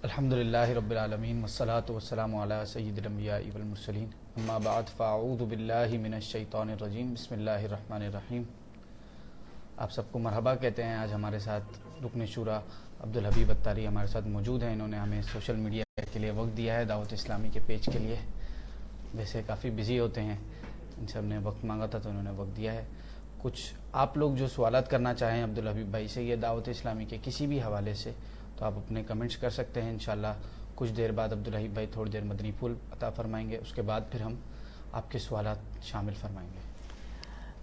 الحمدللہ رب العالمین والصلاة والسلام علی سید الانبیاء والمرسلین اما بعد فاعوذ باللہ من الشیطان الرجیم بسم اللہ الرحمن الرحیم۔ آپ سب کو مرحبا کہتے ہیں۔ آج ہمارے ساتھ رکن شورا عبدالحبیب اتاری ہمارے ساتھ موجود ہیں۔ انہوں نے ہمیں سوشل میڈیا کے لیے وقت دیا ہے، دعوت اسلامی کے پیج کے لیے۔ ویسے کافی بزی ہوتے ہیں، ان سے ہم نے وقت مانگا تھا تو انہوں نے وقت دیا ہے۔ کچھ آپ لوگ جو سوالات کرنا چاہیں عبدالحبیب بھائی سے یہ دعوت اسلامی کے کسی بھی حوالے سے تو آپ اپنے کمنٹس کر سکتے ہیں۔ انشاءاللہ کچھ دیر بعد عبدالحبیب بھائی تھوڑی دیر مدنی پھول عطا فرمائیں گے، اس کے بعد پھر ہم آپ کے سوالات شامل فرمائیں گے۔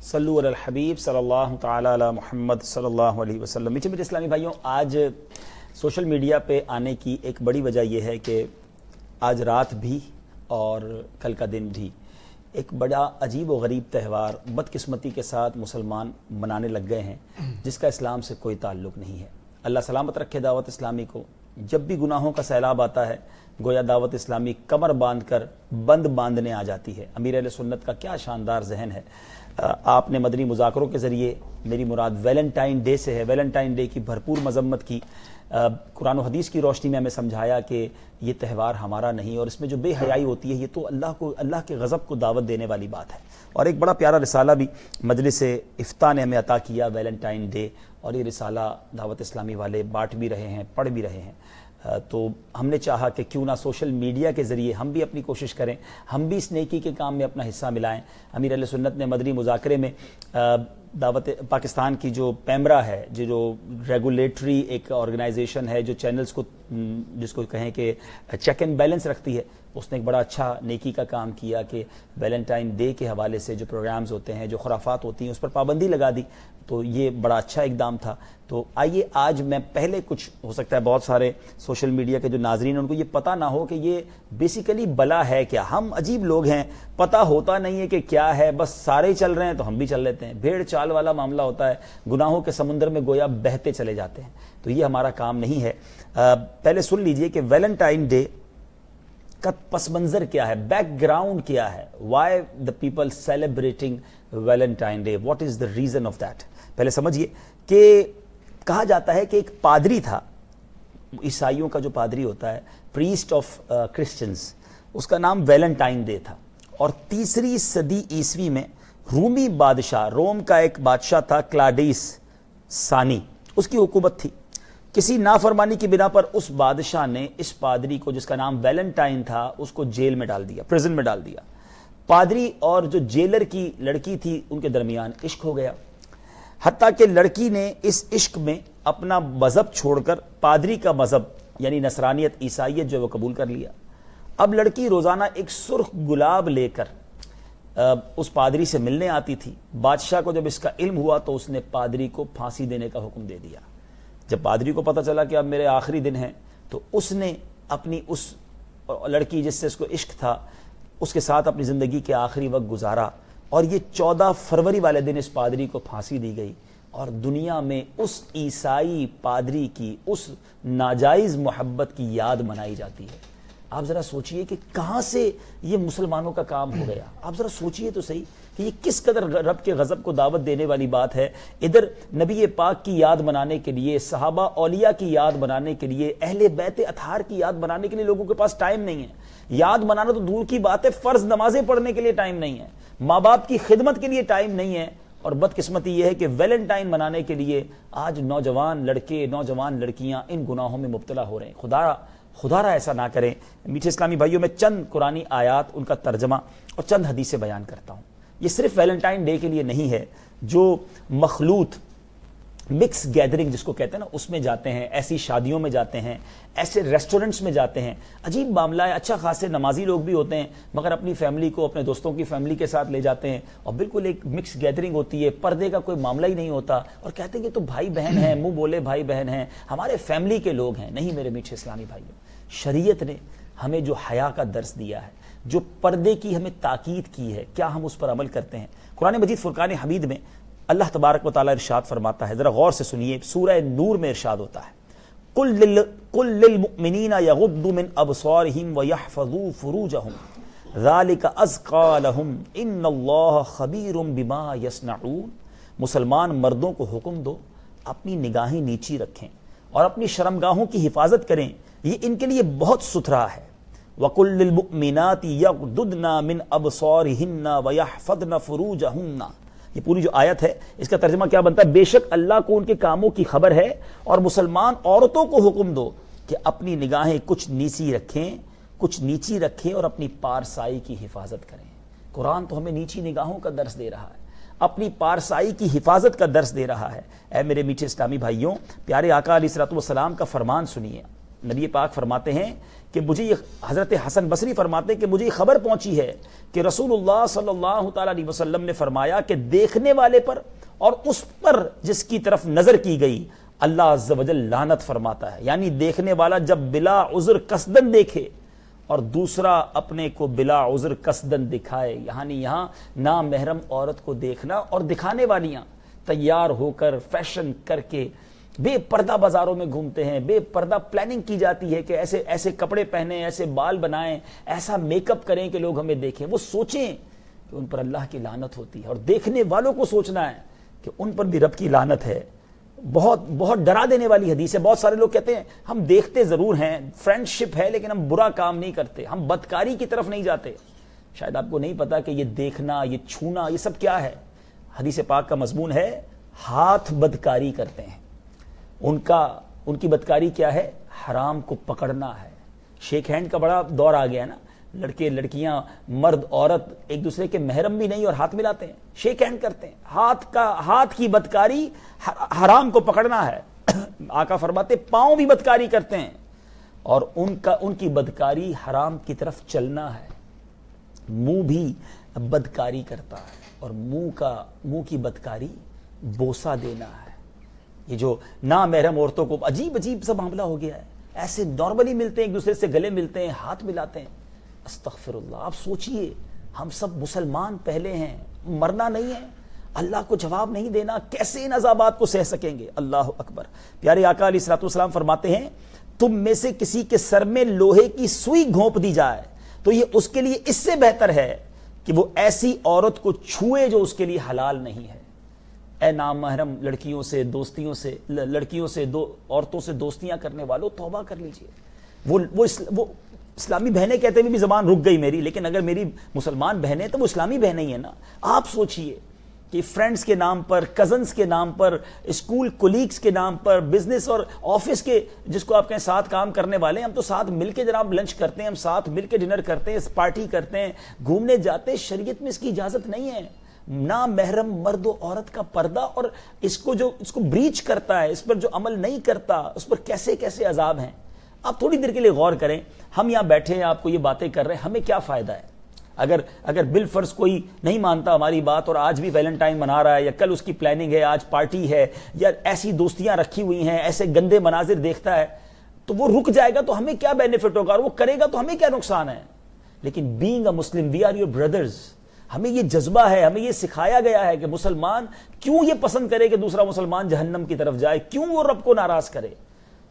صلو علی الحبیب صلی اللہ تعالی علی محمد صلی اللہ علیہ وسلم۔ میٹھے میٹھے اسلامی بھائیوں، آج سوشل میڈیا پہ آنے کی ایک بڑی وجہ یہ ہے کہ آج رات بھی اور کل کا دن بھی ایک بڑا عجیب و غریب تہوار بدقسمتی کے ساتھ مسلمان منانے لگ گئے ہیں جس کا اسلام سے کوئی تعلق نہیں ہے۔ اللہ سلامت رکھے دعوت اسلامی کو۔ جب بھی گناہوں کا سیلاب آتا ہے گویا دعوت اسلامی کمر باندھ کر بند باندھنے آ جاتی ہے۔ امیر اہل سنت کا کیا شاندار ذہن ہے۔ آپ نے مدنی مذاکروں کے ذریعے، میری مراد ویلنٹائن ڈے سے ہے، ویلنٹائن ڈے کی بھرپور مذمت کی، قرآن و حدیث کی روشنی میں ہمیں سمجھایا کہ یہ تہوار ہمارا نہیں، اور اس میں جو بے حیائی ہوتی ہے یہ تو اللہ کے غضب کو دعوت دینے والی بات ہے۔ اور ایک بڑا پیارا رسالہ بھی مجلس افتاء نے ہمیں عطا کیا، ویلنٹائن ڈے، اور یہ رسالہ دعوت اسلامی والے بانٹ بھی رہے ہیں، پڑھ بھی رہے ہیں۔ تو ہم نے چاہا کہ کیوں نہ سوشل میڈیا کے ذریعے ہم بھی اپنی کوشش کریں، ہم بھی اس نیکی کے کام میں اپنا حصہ ملائیں۔ امیر اہل سنت نے مدنی مذاکرے میں دعوت پاکستان کی جو پیمرا ہے، جو ریگولیٹری ایک آرگنائزیشن ہے جو چینلز کو جس کو کہیں کہ چیک اینڈ بیلنس رکھتی ہے، اس نے ایک بڑا اچھا نیکی کا کام کیا کہ ویلنٹائن ڈے کے حوالے سے جو پروگرامز ہوتے ہیں، جو خرافات ہوتی ہیں، اس پر پابندی لگا دی۔ تو یہ بڑا اچھا اقدام تھا۔ تو آئیے آج میں پہلے کچھ ہو سکتا ہے بہت سارے سوشل میڈیا کے جو ناظرین ہیں ان کو یہ پتہ نہ ہو کہ یہ بیسیکلی بلا ہے کیا۔ ہم عجیب لوگ ہیں، پتہ ہوتا نہیں ہے کہ کیا ہے، بس سارے چل رہے ہیں تو ہم بھی چل لیتے ہیں۔ بھیڑ چال والا معاملہ ہوتا ہے، گناہوں کے سمندر میں گویا بہتے چلے جاتے ہیں۔ تو یہ ہمارا کام نہیں ہے۔ پہلے سن لیجئے کہ ویلنٹائن ڈے کا پس منظر کیا ہے، بیک گراؤنڈ کیا ہے، why the people celebrating Valentine day, what is the reason of that. پہلے سمجھیے کہ کہا جاتا ہے کہ ایک پادری تھا، عیسائیوں کا جو پادری ہوتا ہے، پریسٹ آف کرسچنز، اس کا نام ویلنٹائن ڈے تھا۔ اور 3 صدی عیسوی میں رومی بادشاہ، روم کا ایک بادشاہ تھا کلاڈیس ثانی، اس کی حکومت تھی۔ کسی نافرمانی کی بنا پر اس بادشاہ نے اس پادری کو جس کا نام ویلنٹائن تھا اس کو جیل میں ڈال دیا، پریزن میں ڈال دیا۔ پادری اور جو جیلر کی لڑکی تھی ان کے درمیان عشق ہو گیا، حتیٰ کہ لڑکی نے اس عشق میں اپنا مذہب چھوڑ کر پادری کا مذہب یعنی نصرانیت، عیسائیت جو وہ قبول کر لیا۔ اب لڑکی روزانہ ایک سرخ گلاب لے کر اس پادری سے ملنے آتی تھی۔ بادشاہ کو جب اس کا علم ہوا تو اس نے پادری کو پھانسی دینے کا حکم دے دیا۔ جب پادری کو پتہ چلا کہ اب میرے آخری دن ہیں تو اس نے اپنی اس لڑکی جس سے اس کو عشق تھا اس کے ساتھ اپنی زندگی کے آخری وقت گزارا، اور یہ 14 فروری والے دن اس پادری کو پھانسی دی گئی۔ اور دنیا میں اس عیسائی پادری کی اس ناجائز محبت کی یاد منائی جاتی ہے۔ آپ ذرا سوچئے کہ کہاں سے یہ مسلمانوں کا کام ہو گیا۔ آپ ذرا سوچئے تو صحیح کہ یہ کس قدر رب کے غضب کو دعوت دینے والی بات ہے۔ ادھر نبی پاک کی یاد منانے کے لیے، صحابہ اولیاء کی یاد منانے کے لیے، اہل بیت اطہار کی یاد منانے کے لیے لوگوں کے پاس ٹائم نہیں ہے۔ یاد منانا تو دور کی بات ہے، فرض نمازیں پڑھنے کے لیے ٹائم نہیں ہے، ماں باپ کی خدمت کے لیے ٹائم نہیں ہے۔ اور بدقسمتی یہ ہے کہ ویلنٹائن منانے کے لیے آج نوجوان لڑکے، نوجوان لڑکیاں ان گناہوں میں مبتلا ہو رہے ہیں۔ خدا را ایسا نہ کریں۔ میٹھے اسلامی بھائیوں، میں چند قرآنی آیات، ان کا ترجمہ اور چند حدیثیں بیان کرتا ہوں۔ یہ صرف ویلنٹائن ڈے کے لیے نہیں ہے۔ جو مخلوط مکس گیدرنگ جس کو کہتے ہیں نا، اس میں جاتے ہیں، ایسی شادیوں میں جاتے ہیں، ایسے ریسٹورنٹس میں جاتے ہیں، عجیب معاملہ ہے۔ اچھا خاصے نمازی لوگ بھی ہوتے ہیں مگر اپنی فیملی کو، اپنے دوستوں کی فیملی کے ساتھ لے جاتے ہیں اور بالکل ایک مکس گیدرنگ ہوتی ہے، پردے کا کوئی معاملہ ہی نہیں ہوتا، اور کہتے ہیں کہ تو بھائی بہن ہیں، منہ بولے بھائی بہن ہیں، ہمارے فیملی کے لوگ ہیں۔ نہیں میرے میٹھے اسلامی بھائیوں، شریعت نے ہمیں جو حیا کا درس دیا ہے، جو پردے کی ہمیں تاکید کی ہے، کیا ہم اس پر عمل کرتے ہیں؟ قرآن مجید فرقان حمید میں اللہ تبارک و تعالی ارشاد فرماتا ہے، ذرا غور سے سنیے، سورہ نور میں ارشاد ہوتا ہے، قل للمؤمنین یغضوا من ابصارهم ویحفظوا فروجهم ذلک ازکی لهم ان اللہ خبیر بما یصنعون۔ مسلمان مردوں کو حکم دو اپنی نگاہیں نیچی رکھیں اور اپنی شرمگاہوں کی حفاظت کریں، یہ ان کے لیے بہت ستھرا ہے. وَقُلْ لِلْمُؤْمِنَاتِ يَغْضُضْنَ مِنْ أَبْصَارِهِنَّ وَيَحْفَظْنَ فُرُوجَهُنَّ. یہ پوری جو آیت ہے اس کا ترجمہ کیا بنتا ہے؟ بے شک اللہ کو ان کے کاموں کی خبر ہے اور مسلمان عورتوں کو حکم دو کہ اپنی نگاہیں کچھ نیچی رکھیں اور اپنی پارسائی کی حفاظت کریں. قرآن تو ہمیں نیچی نگاہوں کا درس دے رہا ہے, اپنی پارسائی کی حفاظت کا درس دے رہا ہے. اے میرے میٹھے اسلامی بھائیوں, پیارے آقا علیہ الصلوۃ والسلام کا فرمان سنیے. نبی پاک فرماتے ہیں کہ مجھے یہ, حضرت حسن بصری فرماتے ہیں کہ مجھے یہ خبر پہنچی ہے کہ رسول اللہ صلی اللہ تعالی علیہ وسلم نے فرمایا کہ دیکھنے والے پر اور اس پر جس کی طرف نظر کی گئی اللہ عز و جل لعنت فرماتا ہے. یعنی دیکھنے والا جب بلا عذر قصدن دیکھے اور دوسرا اپنے کو بلا عذر قصدن دکھائے, یعنی یہاں نامحرم عورت کو دیکھنا اور دکھانے والیاں تیار ہو کر فیشن کر کے بے پردہ بازاروں میں گھومتے ہیں, بے پردہ پلاننگ کی جاتی ہے کہ ایسے ایسے کپڑے پہنیں, ایسے بال بنائیں, ایسا میک اپ کریں کہ لوگ ہمیں دیکھیں. وہ سوچیں کہ ان پر اللہ کی لعنت ہوتی ہے, اور دیکھنے والوں کو سوچنا ہے کہ ان پر بھی رب کی لعنت ہے. بہت بہت ڈرا دینے والی حدیث ہے. بہت سارے لوگ کہتے ہیں ہم دیکھتے ضرور ہیں, فرینڈ شپ ہے, لیکن ہم برا کام نہیں کرتے, ہم بدکاری کی طرف نہیں جاتے. شاید آپ کو نہیں پتا کہ یہ دیکھنا, یہ چھونا, یہ سب کیا ہے. حدیث پاک کا مضمون ہے ہاتھ بدکاری کرتے ہیں. ان کی بدکاری کیا ہے؟ حرام کو پکڑنا ہے. شیک ہینڈ کا بڑا دور آ گیا ہے نا, لڑکے لڑکیاں مرد عورت ایک دوسرے کے محرم بھی نہیں اور ہاتھ ملاتے ہیں, شیک ہینڈ کرتے ہیں. ہاتھ کی بدکاری حرام کو پکڑنا ہے. آقا فرماتے پاؤں بھی بدکاری کرتے ہیں اور ان کی بدکاری حرام کی طرف چلنا ہے. منہ بھی بدکاری کرتا ہے اور منہ کی بدکاری بوسہ دینا ہے. یہ جو نامحرم عورتوں کو عجیب سا معاملہ ہو گیا ہے, ایسے نارملی ملتے ہیں, ایک دوسرے سے گلے ملتے ہیں, ہاتھ ملاتے ہیں. استغفر اللہ. آپ سوچئے ہم سب مسلمان پہلے ہیں, مرنا نہیں ہے, اللہ کو جواب نہیں دینا, کیسے ان عذابات کو سہ سکیں گے؟ اللہ اکبر. پیارے آقا علیہ الصلوۃ والسلام فرماتے ہیں تم میں سے کسی کے سر میں لوہے کی سوئی گھونپ دی جائے تو یہ اس کے لیے اس سے بہتر ہے کہ وہ ایسی عورت کو چھوئے جو اس کے لیے حلال نہیں ہے. اے نامحرم لڑکیوں سے عورتوں سے دوستیاں کرنے والوں, توبہ کر لیجئے. وہ اسلامی بہنیں کہتے ہوئے بھی زبان رک گئی میری, لیکن اگر میری مسلمان بہنیں تو وہ اسلامی بہنیں ہی ہیں نا. آپ سوچئے کہ فرینڈز کے نام پر, کزنز کے نام پر, اسکول کولیگز کے نام پر, بزنس اور آفس کے جس کو آپ کہیں ساتھ کام کرنے والے, ہم تو ساتھ مل کے جناب لنچ کرتے ہیں, ہم ساتھ مل کے ڈنر کرتے ہیں, پارٹی کرتے ہیں, گھومنے جاتے ہیں. شریعت میں اس کی اجازت نہیں ہے. نامحرم مرد و عورت کا پردہ, اور اس کو بریچ کرتا ہے, اس پر جو عمل نہیں کرتا, اس پر کیسے کیسے عذاب ہیں. آپ تھوڑی دیر کے لیے غور کریں. ہم یہاں بیٹھے ہیں, آپ کو یہ باتیں کر رہے ہیں, ہمیں کیا فائدہ ہے؟ اگر بالفرض کوئی نہیں مانتا ہماری بات اور آج بھی ویلنٹائن منا رہا ہے, یا کل اس کی پلاننگ ہے, آج پارٹی ہے, یا ایسی دوستیاں رکھی ہوئی ہیں, ایسے گندے مناظر دیکھتا ہے, تو وہ رک جائے گا تو ہمیں کیا بینیفٹ ہوگا, اور وہ کرے گا تو ہمیں کیا نقصان ہے؟ لیکن being a Muslim we are your brothers. ہمیں یہ جذبہ ہے, ہمیں یہ سکھایا گیا ہے کہ مسلمان کیوں یہ پسند کرے کہ دوسرا مسلمان جہنم کی طرف جائے, کیوں وہ رب کو ناراض کرے.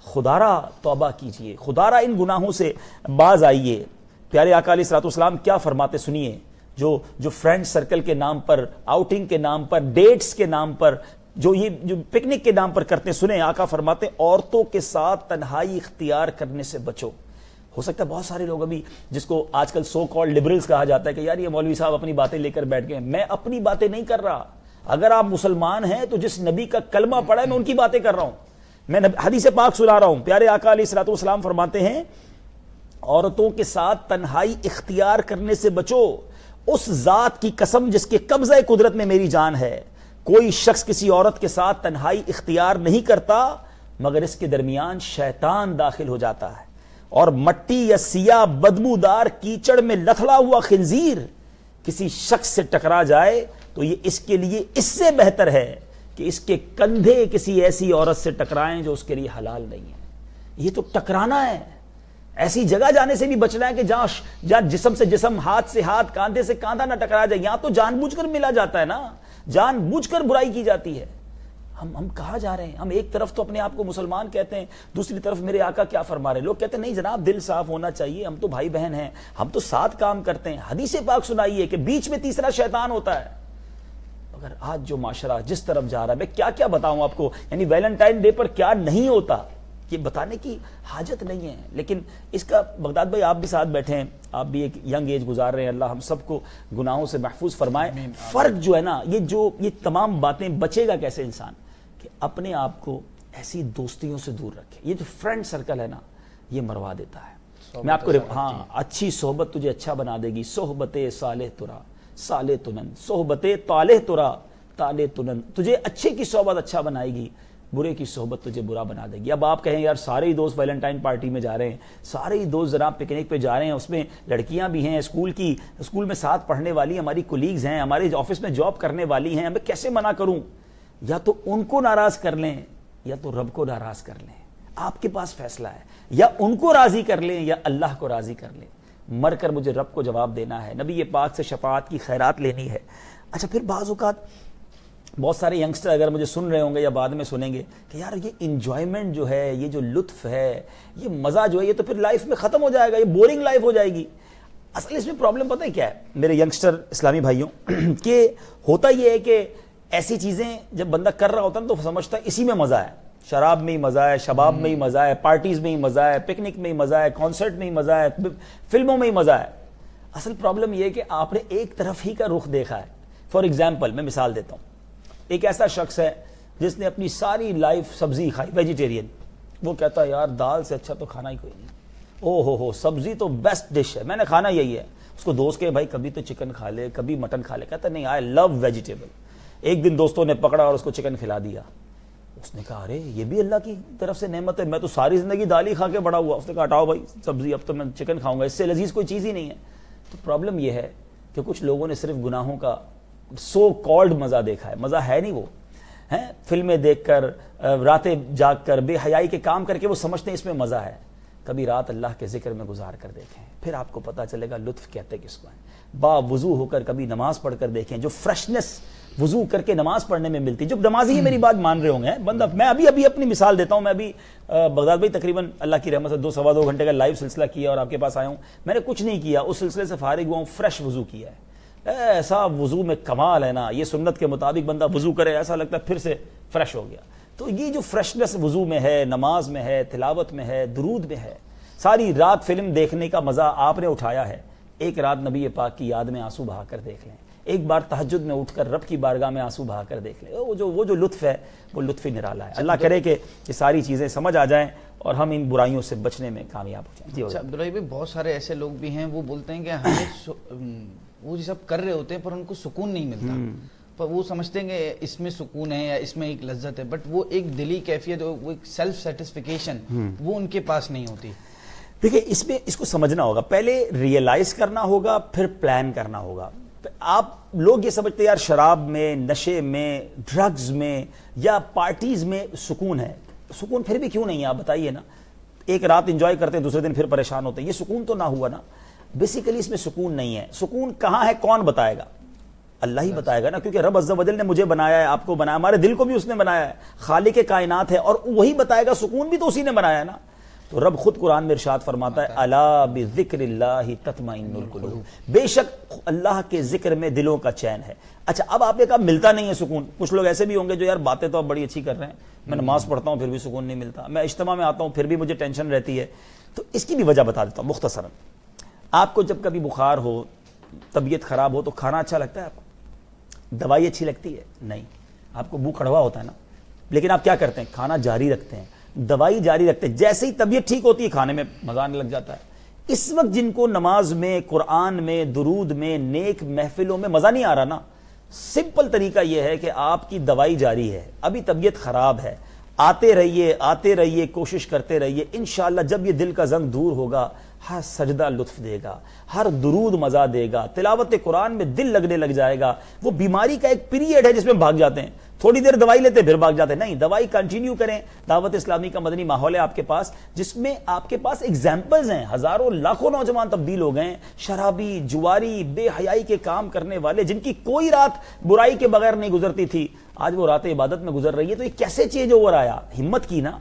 خدارا توبہ کیجئے, خدارا ان گناہوں سے باز آئیے. پیارے آقا علیہ الصلوۃ والسلام کیا فرماتے سنیے. جو فرینڈ سرکل کے نام پر, آؤٹنگ کے نام پر, ڈیٹس کے نام پر, جو پکنک کے نام پر کرتے ہیں, سنیں آقا فرماتے عورتوں کے ساتھ تنہائی اختیار کرنے سے بچو. ہو سکتا ہے بہت سارے لوگ ابھی, جس کو آج کل سو کالڈ لبرلز کہا جاتا ہے کہ یار یہ مولوی صاحب اپنی باتیں لے کر بیٹھ گئے. میں اپنی باتیں نہیں کر رہا. اگر آپ مسلمان ہیں تو جس نبی کا کلمہ پڑھا ہے میں ان کی باتیں کر رہا ہوں, میں حدیث پاک سنا رہا ہوں. پیارے آقا علیہ الصلوۃ والسلام فرماتے ہیں عورتوں کے ساتھ تنہائی اختیار کرنے سے بچو, اس ذات کی قسم جس کے قبضہ قدرت میں میری جان ہے, کوئی شخص کسی عورت کے ساتھ تنہائی اختیار نہیں کرتا مگر اس کے درمیان شیطان داخل ہو جاتا ہے, اور مٹی یا سیاہ بدبودار کیچڑ میں لتھڑا ہوا خنزیر کسی شخص سے ٹکرا جائے تو یہ اس کے لیے اس سے بہتر ہے کہ اس کے کندھے کسی ایسی عورت سے ٹکرائیں جو اس کے لیے حلال نہیں ہے. یہ تو ٹکرانا ہے, ایسی جگہ جانے سے بھی بچنا ہے کہ جہاں جسم سے جسم, ہاتھ سے ہاتھ, کاندھے سے کاندھا نہ ٹکرا جائے. یہاں تو جان بوجھ کر ملا جاتا ہے نا, جان بوجھ کر برائی کی جاتی ہے. ہم کہاں جا رہے ہیں؟ ہم ایک طرف تو اپنے آپ کو مسلمان کہتے ہیں, دوسری طرف میرے آقا کیا فرما رہے ہیں. لوگ کہتے ہیں نہیں جناب دل صاف ہونا چاہیے, ہم تو بھائی بہن ہیں, ہم تو ساتھ کام کرتے ہیں. حدیث پاک سنائیے کہ بیچ میں تیسرا شیطان ہوتا ہے. اگر آج جو معاشرہ جس طرف جا رہا ہے, میں کیا کیا بتاؤں آپ کو, یعنی ویلنٹائن ڈے پر کیا نہیں ہوتا. یہ بتانے کی حاجت نہیں ہے. لیکن اس کا بغداد بھائی آپ بھی ساتھ بیٹھے ہیں, آپ بھی ایک ینگ ایج گزار رہے ہیں, اللہ ہم سب کو گناہوں سے محفوظ فرمائے. فرق جو ہے نا, یہ تمام باتیں بچے گا کیسے انسان کہ اپنے آپ کو ایسی دوستیوں سے دور رکھے. یہ جو فرینڈ سرکل ہے نا, یہ مروا دیتا ہے. میں آپ کو اچھی صحبت تجھے اچھا بنا دے گی. صحبت صالح ترا صالح تنن, صحبت طالح ترا طالح تنن. تجھے اچھے کی صحبت اچھا بنائے گی, برے کی صحبت تجھے برا بنا دے گی. اب آپ کہیں یار سارے ہی دوست ویلنٹائن پارٹی میں جا رہے ہیں, سارے ہی دوست ذرا پکنک پہ جا رہے ہیں, اس میں لڑکیاں بھی ہیں, اسکول میں ساتھ پڑھنے والی ہماری کولیگز ہیں, ہمارے آفس میں جاب کرنے والی ہیں, میں کیسے منع کروں؟ یا تو ان کو ناراض کر لیں یا تو رب کو ناراض کر لیں. آپ کے پاس فیصلہ ہے, یا ان کو راضی کر لیں یا اللہ کو راضی کر لیں. مر کر مجھے رب کو جواب دینا ہے, نبی پاک سے شفاعت کی خیرات لینی ہے. اچھا پھر بعض اوقات بہت سارے ینگسٹر اگر مجھے سن رہے ہوں گے یا بعد میں سنیں گے کہ یار یہ انجوائمنٹ جو ہے, یہ جو لطف ہے, یہ مزہ جو ہے, یہ تو پھر لائف میں ختم ہو جائے گا, یہ بورنگ لائف ہو جائے گی. اصل اس میں پرابلم پتہ ہے کیا ہے میرے ینگسٹر اسلامی بھائیوں, کہ ہوتا یہ ہے کہ ایسی چیزیں جب بندہ کر رہا ہوتا ہے تو سمجھتا ہے اسی میں مزہ ہے. شراب میں ہی مزہ ہے, شباب میں ہی مزہ ہے, پارٹیز میں ہی مزہ ہے, پکنک میں ہی مزہ ہے, کانسرٹ میں ہی مزہ ہے, فلموں میں ہی مزہ ہے. اصل پرابلم یہ ہے کہ آپ نے ایک طرف ہی کا رخ دیکھا ہے. فار ایگزامپل میں مثال دیتا ہوں, ایک ایسا شخص ہے جس نے اپنی ساری لائف سبزی کھائی, ویجیٹیرین. وہ کہتا ہے یار دال سے اچھا تو کھانا ہی کوئی نہیں, او ہو سبزی تو بیسٹ ڈش ہے, میں نے کھانا یہی ہے. اس کو دوست کہ بھائی کبھی تو چکن کھا لے, کبھی مٹن کھا لے. کہتا نہیں, آئی لو ویجیٹیبل. ایک دن دوستوں نے پکڑا اور اس کو چکن کھلا دیا. اس نے کہا ارے یہ بھی اللہ کی طرف سے نعمت ہے, میں تو ساری زندگی دال ہی کھا کے بڑا ہوا. اس نے کہا ہٹاؤ بھائی سبزی, اب تو میں چکن کھاؤں گا, اس سے لذیذ کوئی چیز ہی نہیں ہے. تو پرابلم یہ ہے کہ کچھ لوگوں نے صرف گناہوں کا سو کالڈ مزہ دیکھا ہے, مزہ ہے نہیں وہ. فلمیں دیکھ کر, راتیں جاگ کر, بے حیائی کے کام کر کے وہ سمجھتے ہیں اس میں مزہ ہے. کبھی رات اللہ کے ذکر میں گزار کر دیکھیں, پھر آپ کو پتہ چلے گا لطف کہتے کس کو ہے. با وضو ہو کر کبھی نماز پڑھ کر دیکھیں, جو فریشنس وضو کر کے نماز پڑھنے میں ملتی. جو نمازی ہی میری بات مان رہے ہوں گے بندہ, میں ابھی اپنی مثال دیتا ہوں. میں ابھی بغداد بھائی تقریباً اللہ کی رحمت سے 2-2.5 گھنٹے کا لائیو سلسلہ کیا اور آپ کے پاس آیا ہوں. میں نے کچھ نہیں کیا, اس سلسلے سے فارغ ہوا ہوں, فریش وضو کیا ہے. ایسا وضو میں کمال ہے نا, یہ سنت کے مطابق بندہ وضو کرے ایسا لگتا ہے پھر سے فریش ہو گیا. تو یہ جو فریشنس وضو میں ہے, نماز میں ہے, تلاوت میں ہے, درود میں ہے. ساری رات فلم دیکھنے کا مزہ آپ نے اٹھایا ہے, ایک رات نبی پاک کی یاد میں آنسو بہا کر دیکھ لیں. ایک بار تہجد میں اٹھ کر رب کی بارگاہ میں آنسو بہا کر دیکھ لیں. وہ جو لطف ہے وہ لطف ہی نرالا ہے. اللہ کرے کہ یہ ساری چیزیں سمجھ آ جائیں اور ہم ان برائیوں سے بچنے میں کامیاب ہو جائیں. اچھا عبداللہ بھائی, بہت سارے ایسے لوگ بھی ہیں وہ بولتے ہیں کہ ہمیں وہ یہ سب کر رہے ہوتے ہیں پر ان کو سکون نہیں ملتا, پر وہ سمجھتے ہیں کہ اس میں سکون ہے یا اس میں ایک لذت ہے, بٹ وہ ایک دلی کیفیت, وہ ایک سیلف سیٹسفیکیشن وہ ان کے پاس نہیں ہوتی. دیکھیں اس میں اس کو سمجھنا ہوگا, پہلے ریئلائز کرنا ہوگا, پھر پلان کرنا ہوگا. آپ لوگ یہ سمجھتے ہیں یار شراب میں, نشے میں, ڈرگز میں یا پارٹیز میں سکون ہے. سکون پھر بھی کیوں نہیں ہے آپ بتائیے نا. ایک رات انجوائے کرتے ہیں, دوسرے دن پھر پریشان ہوتے ہیں, یہ سکون تو نہ ہوا نا. بیسیکلی اس میں سکون نہیں ہے. سکون کہاں ہے کون بتائے گا؟ اللہ ہی بتائے گا نا, کیونکہ رب عز و جل نے مجھے بنایا ہے, آپ کو بنایا, ہمارے دل کو بھی اس نے بنایا ہے, خالق کائنات ہے, اور وہی بتائے گا. سکون بھی تو اسی نے بنایا ہے نا. تو رب خود قرآن میں ارشاد فرماتا ہے الا بذکر اللہ تطمئن القلوب, بے شک اللہ کے ذکر میں دلوں کا چین ہے. اچھا اب آپ نے کہا ملتا نہیں ہے سکون. کچھ لوگ ایسے بھی ہوں گے جو یار باتیں تو آپ بڑی اچھی کر رہے ہیں, میں نماز پڑھتا ہوں پھر بھی سکون نہیں ملتا, میں اجتماع میں آتا ہوں پھر بھی مجھے ٹینشن رہتی ہے. تو اس کی بھی وجہ بتا دیتا ہوں مختصراً. آپ کو جب کبھی بخار ہو, طبیعت خراب ہو, تو کھانا اچھا لگتا ہے آپ کو؟ دوائی اچھی لگتی ہے؟ نہیں. آپ کو منہ کڑوا ہوتا ہے نا, لیکن آپ کیا کرتے ہیں؟ کھانا جاری رکھتے ہیں, دوائی جاری رکھتے ہیں. جیسے ہی طبیعت ٹھیک ہوتی ہے کھانے میں مزہ آنے لگ جاتا ہے. اس وقت جن کو نماز میں, قرآن میں, درود میں, نیک محفلوں میں مزہ نہیں آ رہا نا, سمپل طریقہ یہ ہے کہ آپ کی دوائی جاری ہے, ابھی طبیعت خراب ہے, آتے رہیے, کوشش کرتے رہیے. انشاءاللہ جب یہ دل کا زنگ دور ہوگا, ہر سجدہ لطف دے گا, ہر درود مزہ دے گا, تلاوت قرآن میں دل لگنے لگ جائے گا. وہ بیماری کا ایک پیریڈ ہے جس میں بھاگ جاتے ہیں, تھوڑی دیر دوائی لیتے پھر بھاگ جاتے ہیں. نہیں, دوائی کنٹینیو کریں. دعوت اسلامی کا مدنی ماحول ہے آپ کے پاس, جس میں آپ کے پاس ایگزامپلز ہیں. ہزاروں لاکھوں نوجوان تبدیل ہو گئے ہیں. شرابی, جواری, بے حیائی کے کام کرنے والے, جن کی کوئی رات برائی کے بغیر نہیں گزرتی تھی, آج وہ رات عبادت میں گزر رہی ہے. تو یہ کیسے چینج اوور آیا؟ ہمت کی نا.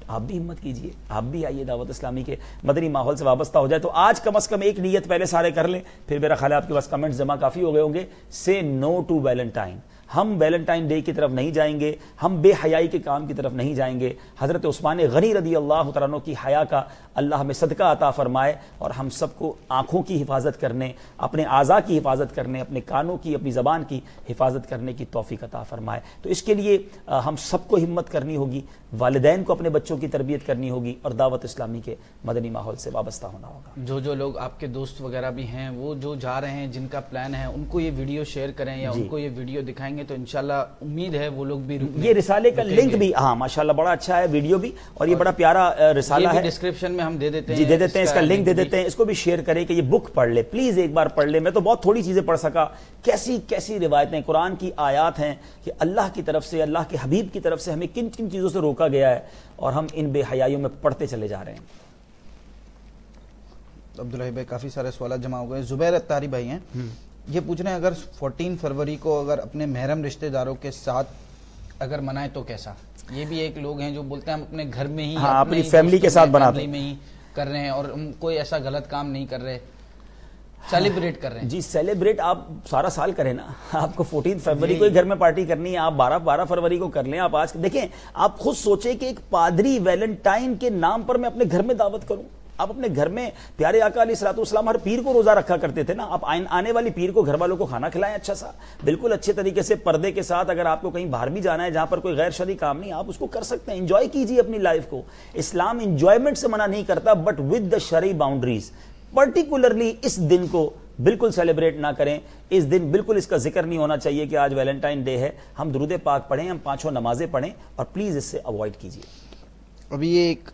آپ بھی ہمت کیجئے, آپ بھی آئیے دعوت اسلامی کے مدنی ماحول سے وابستہ ہو جائے. تو آج کم از کم ایک نیت پہلے سارے کر لیں, پھر میرا خیال ہے آپ کے پاس کمنٹس جمع کافی ہو گئے ہوں گے. سے نو ٹو ویلنٹائن. ہم ویلنٹائن ڈے کی طرف نہیں جائیں گے, ہم بے حیائی کے کام کی طرف نہیں جائیں گے. حضرت عثمان غنی رضی اللہ تعالیٰ عنہ کی حیا کا اللہ ہمیں صدقہ عطا فرمائے, اور ہم سب کو آنکھوں کی حفاظت کرنے, اپنے اعضاء کی حفاظت کرنے, اپنے کانوں کی, اپنی زبان کی حفاظت کرنے کی توفیق عطا فرمائے. تو اس کے لیے ہم سب کو ہمت کرنی ہوگی, والدین کو اپنے بچوں کی تربیت کرنی ہوگی, اور دعوت اسلامی کے مدنی ماحول سے وابستہ ہونا ہوگا. جو لوگ آپ کے دوست وغیرہ بھی ہیں, وہ جو جا رہے ہیں, جن کا پلان ہے, ان کو یہ ویڈیو شیئر کریں یا ان کو یہ ویڈیو دکھائیں گے تو انشاءاللہ امید ہے وہ لوگ بھی یہ رسالے کا لنک بھی, ہاں ماشاءاللہ بڑا اچھا ہے ویڈیو بھی, اور یہ بڑا پیارا رسالہ ہے, ڈسکرپشن میں ہم دے دیتے ہیں, جی دے دیتے ہیں, اس کا لنک دے دیتے ہیں. اس کو بھی شیئر کریں کہ یہ بک پڑھ لے, پلیز ایک بار پڑھ لے. میں تو بہت تھوڑی چیزیں پڑھ سکا, کیسی کیسی روایتیں, قرآن کی آیات ہیں کہ اللہ کی طرف سے, اللہ کے حبیب کی طرف سے ہمیں کن کن چیزوں سے روکا گیا ہے, اور ہم ان بے حیائیوں میں پڑھتے چلے جا رہے ہیں. عبداللہ بھائی کافی سارے سوالات جمع ہو گئے. زبیر اتاری بھائی ہیں, یہ پوچھ رہے ہیں اگر 14 فروری کو اگر اپنے محرم رشتہ داروں کے ساتھ اگر منائیں تو کیسا؟ یہ بھی ایک لوگ ہیں جو بولتے ہیں ہم اپنے گھر میں ہی, اپنی فیملی کے ساتھ بناتے ہیں, میں ہی کر رہے ہیں, اور ہم کوئی ایسا غلط کام نہیں کر رہے, سیلیبریٹ کر رہے ہیں. جی سیلیبریٹ آپ سارا سال کریں نا, آپ کو 14 فروری کو گھر میں پارٹی کرنی ہے, آپ 12 فروری کو کر لیں. آپ آج دیکھیں, آپ خود سوچیں کہ ایک پادری ویلنٹائن کے نام پر میں اپنے گھر میں دعوت کروں. آپ اپنے گھر میں, پیارے آقا علیہ الصلوۃ والسلام ہر پیر کو روزہ رکھا کرتے تھے نا, آپ آنے والی پیر کو گھر والوں کو کھانا کھلائیں اچھا سا, بالکل اچھے طریقے سے پردے کے ساتھ. اگر آپ کو کہیں باہر بھی جانا ہے جہاں پر کوئی غیر شرعی کام نہیں, آپ اس کو کر سکتے ہیں, انجوائے کیجیے اپنی لائف کو. اسلام انجوائمنٹ سے منع نہیں کرتا, بٹ ود دا شرعی باؤنڈریز. پرٹیکولرلی اس دن کو بالکل سیلیبریٹ نہ کریں, اس دن بالکل اس کا ذکر نہیں ہونا چاہیے کہ آج ویلنٹائن ڈے ہے. ہم درود پاک پڑھیں, ہم 5 نمازیں پڑھیں, اور پلیز اس سے اوائڈ کیجیے. ابھی یہ ایک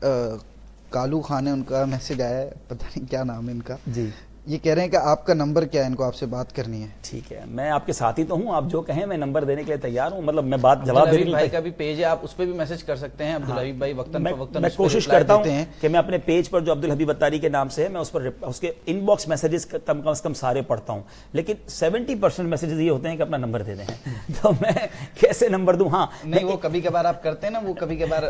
کالو خان ہے, ان کا میسج آیا ہے, پتہ نہیں کیا نام ہے ان کا, جی یہ کہہ رہے ہیں کہ آپ کا نمبر کیا ہے, ان کو آپ سے بات کرنی ہے. ٹھیک ہے, میں آپ کے ساتھی تو ہوں, آپ جو کہیں میں نمبر دینے کے لیے تیار ہوں, مطلب میں بات جواب دینے بھائی کا بھی پیج ہے, آپ اس پہ بھی میسج کر سکتے ہیں. عبدالحبیب بھائی وقتاً فوقتاً میں کوشش کرتا ہوں کہ میں اپنے پیج پر جو عبدالحبیب اتاری کے نام سے ہے, میں اس پر اس کے ان باکس میسیجز کم از کم سارے پڑھتا ہوں, لیکن 70% میسیجز یہ ہوتے ہیں کہ اپنا نمبر دے دیں, تو میں کیسے نمبر دوں. ہاں نہیں, وہ کبھی کبھار آپ کرتے ہیں نا, وہ کبھی کبھار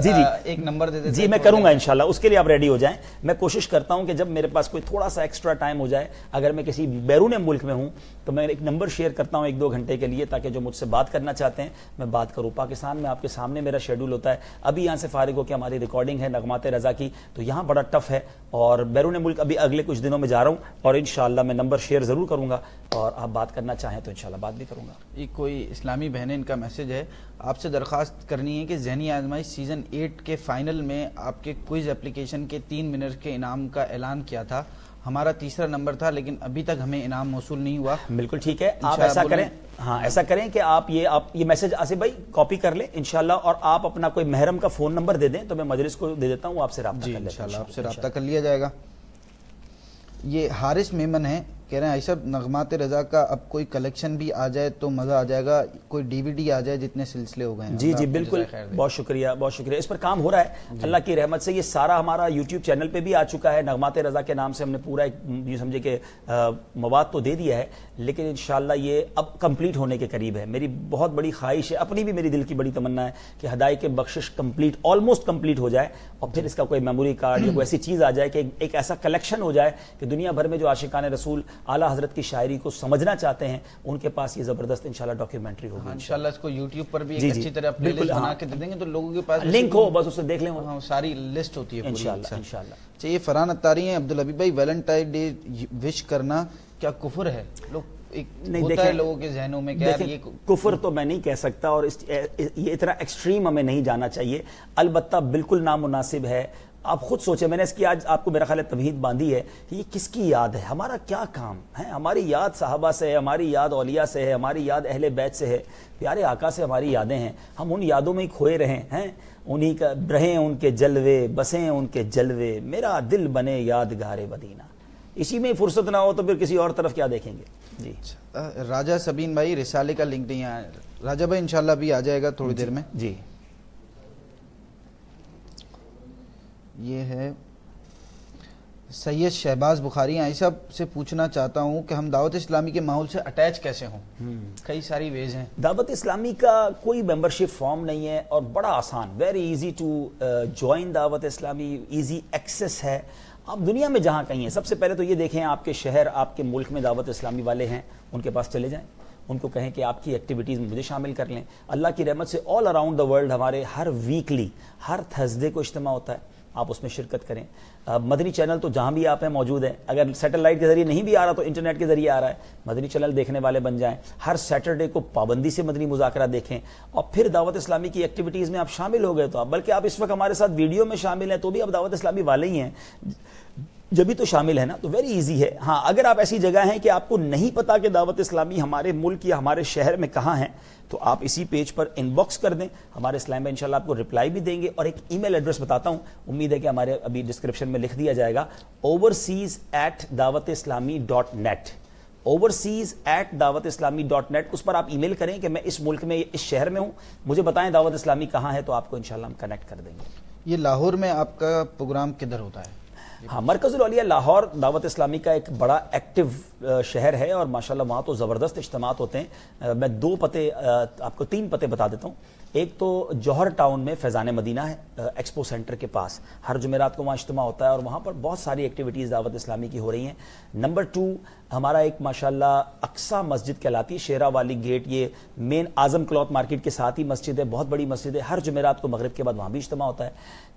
ایک نمبر دے دیتے ہیں. جی میں کروں گا انشاءاللہ, اس کے لیے آپ ریڈی ہو جائیں. میں کوشش کرتا ہوں کہ جب میرے پاس کوئی تھوڑا سا ایکسٹرا ٹائم ہو جائے, اگر میں کسی بیرون ملک میں ہوں, تو میں ایک نمبر شیئر کرتا ہوں 1-2 گھنٹے کے لیے, تاکہ جو مجھ سے بات کرنا چاہتے ہیں میں بات کروں. پاکستان میں آپ کے سامنے میرا شیڈول ہوتا ہے, ابھی یہاں سے فارغ ہو کے ہماری ریکارڈنگ ہے نغمات رضا کی, تو یہاں بڑا ٹف ہے, اور بیرون ملک ابھی اگلے کچھ دنوں میں جا رہا ہوں, اور انشاءاللہ میں نمبر شیئر ضرور کروں گا, اور آپ بات کرنا چاہیں تو انشاءاللہ بات بھی کروں گا. یہ کوئی اسلامی بہنیں, ان کا میسج ہے, آپ سے درخواست کرنی ہے کہ ذہنی آزمائش سیزن 8 کے فائنل میں آپ کے کوئز اپلیکیشن کے 3 منٹ کے انعام کا اعلان کیا تھا, ہمارا تیسرا نمبر تھا, لیکن ابھی تک ہمیں انعام موصول نہیں ہوا. بالکل ٹھیک ہے, آپ ایسا کریں, ہاں ایسا کریں کہ آپ یہ میسج آصف بھائی کاپی کر لیں انشاءاللہ, اور آپ اپنا کوئی محرم کا فون نمبر دے دیں, تو میں مجلس کو دے دیتا ہوں, وہ آپ سے رابطہ کر لیتا ہوں. انشاءاللہ آپ سے رابطہ کر لیا جائے گا. یہ حارث میمن ہے, کہہ رہے ہیں ایسا نغمات رضا کا اب کوئی کلیکشن بھی آ جائے تو مزہ آ جائے گا, کوئی ڈی وی ڈی آ جائے, جتنے سلسلے ہو گئے ہیں. جی بالکل, بہت شکریہ, بہت شکریہ. اس پر کام ہو رہا ہے اللہ کی رحمت سے. یہ سارا ہمارا یوٹیوب چینل پہ بھی آ چکا ہے, نغمات رضا کے نام سے ہم نے پورا ایک یہ سمجھے کہ مواد تو دے دیا ہے, لیکن انشاءاللہ یہ اب کمپلیٹ ہونے کے قریب ہے. میری بہت بڑی خواہش ہے, اپنی بھی میری دل کی بڑی تمنا ہے کہ ہدایت کے بخشش کمپلیٹ, آلموسٹ کمپلیٹ ہو جائے, اور پھر اس کا کوئی میموری کارڈ یا کوئی ایسی چیز آ جائے کہ ایک ایسا کلیکشن ہو جائے کہ دنیا بھر میں جو عاشقان رسول اعلیٰ حضرت کی شاعری کو سمجھنا چاہتے ہیں, ان کے پاس یہ زبردست انشاءاللہ ڈاکیومنٹری ہوگی. انشاءاللہ اس کو یوٹیوب پر بھی ایک اچھی طرح پلے لسٹ بنا کے دے دیں گے, تو لوگوں کے پاس لنک ہو, بس اسے دیکھ لیں, ساری لسٹ ہوتی ہے انشاءاللہ. چلیے, فرحان اتاری ہیں, عبدالحبیب بھائی ویلنٹائن ڈے وش کرنا کیا کفر ہے؟ نہیں دیکھیں, لوگوں کے ذہنوں میں کفر تو میں نہیں کہہ سکتا, اور یہ اتنا ایکسٹریم ہمیں نہیں جانا چاہیے, البتہ بالکل نامناسب ہے. آپ خود سوچیں, میں نے اس کی آج آپ کو میرا خیال ہے تمہید باندھی ہے کہ یہ کس کی یاد ہے, ہمارا کیا کام ہے. ہماری یاد صحابہ سے ہے, ہماری یاد اولیاء سے ہے, ہماری یاد اہل بیت سے ہے, پیارے آقا سے ہماری یادیں ہیں. ہم ان یادوں میں ہی کھوئے رہے ہیں, انہی کا رہیں ان کے جلوے, بسیں ان کے جلوے, میرا دل بنے یادگار مدینہ. اسی میں فرصت نہ ہو تو پھر کسی اور طرف کیا دیکھیں گے. جی راجہ سبین بھائی, رسالے کا لنک نہیں آیا. راجہ بھائی انشاءاللہ بھی آ جائے گا تھوڑی دیر میں. جی یہ ہے سید شہباز بخاری, ہیں صاحب سے پوچھنا چاہتا ہوں کہ ہم دعوت اسلامی کے ماحول سے اٹیچ کیسے ہوں؟ کئی ساری ویز ہیں. دعوت اسلامی کا کوئی ممبرشپ فارم نہیں ہے, اور بڑا آسان, ویری ایزی ٹو جوائن دعوت اسلامی, ایزی ایکسیس ہے. آپ دنیا میں جہاں کہیں ہیں, سب سے پہلے تو یہ دیکھیں آپ کے شہر, آپ کے ملک میں دعوت اسلامی والے ہیں, ان کے پاس چلے جائیں, ان کو کہیں کہ آپ کی ایکٹیویٹیز میں مجھے شامل کر لیں. اللہ کی رحمت سے آل اراؤنڈ دا ورلڈ ہمارے ہر ویکلی ہر تھرسڈے کو اجتماع ہوتا ہے, آپ اس میں شرکت کریں. مدنی چینل تو جہاں بھی آپ ہیں موجود ہیں, اگر سیٹلائٹ کے ذریعے نہیں بھی آ رہا تو انٹرنیٹ کے ذریعے آ رہا ہے, مدنی چینل دیکھنے والے بن جائیں. ہر سیٹرڈے کو پابندی سے مدنی مذاکرہ دیکھیں, اور پھر دعوت اسلامی کی ایکٹیویٹیز میں آپ شامل ہو گئے تو آپ, بلکہ آپ اس وقت ہمارے ساتھ ویڈیو میں شامل ہیں تو بھی آپ دعوت اسلامی والے ہی ہیں, جبھی تو شامل ہے نا, تو ویری ایزی ہے. ہاں اگر آپ ایسی جگہ ہیں کہ آپ کو نہیں پتا کہ دعوت اسلامی ہمارے ملک یا ہمارے شہر میں کہاں ہے, تو آپ اسی پیج پر ان باکس کر دیں, ہمارے اسلام میں انشاءاللہ آپ کو رپلائی بھی دیں گے. اور ایک ای میل ایڈریس بتاتا ہوں, امید ہے کہ ہمارے ابھی ڈسکرپشن میں لکھ دیا جائے گا, overseas@dawatislami.net, overseas@dawatislami.net. اس پر آپ ای میل کریں کہ میں اس ملک میں اس شہر میں ہوں, مجھے بتائیں دعوت اسلامی کہاں ہے, تو آپ کو انشاءاللہ ہم کنیکٹ کر دیں گے. یہ لاہور میں آپ کا پروگرام کدھر ہوتا ہے؟ ہاں, مرکز الاولیاء لاہور دعوت اسلامی کا ایک بڑا ایکٹیو شہر ہے, اور ماشاءاللہ وہاں تو زبردست اجتماعات ہوتے ہیں. میں 2 پتے آپ کو 3 پتے بتا دیتا ہوں. ایک تو جوہر ٹاؤن میں فیضان مدینہ ہے, ایکسپو سینٹر کے پاس, ہر جمعرات کو وہاں اجتماع ہوتا ہے, اور وہاں پر بہت ساری ایکٹیویٹیز دعوت اسلامی کی ہو رہی ہیں. نمبر 2 ہمارا ایک ماشاءاللہ اقصی مسجد کہلاتی ہے, شیرا والی گیٹ, یہ مین اعظم کلاتھ مارکیٹ کے ساتھ ہی مسجد ہے, بہت بڑی مسجد ہے, ہر جمعرات کو مغرب کے بعد وہاں بھی اجتماع ہوتا ہے.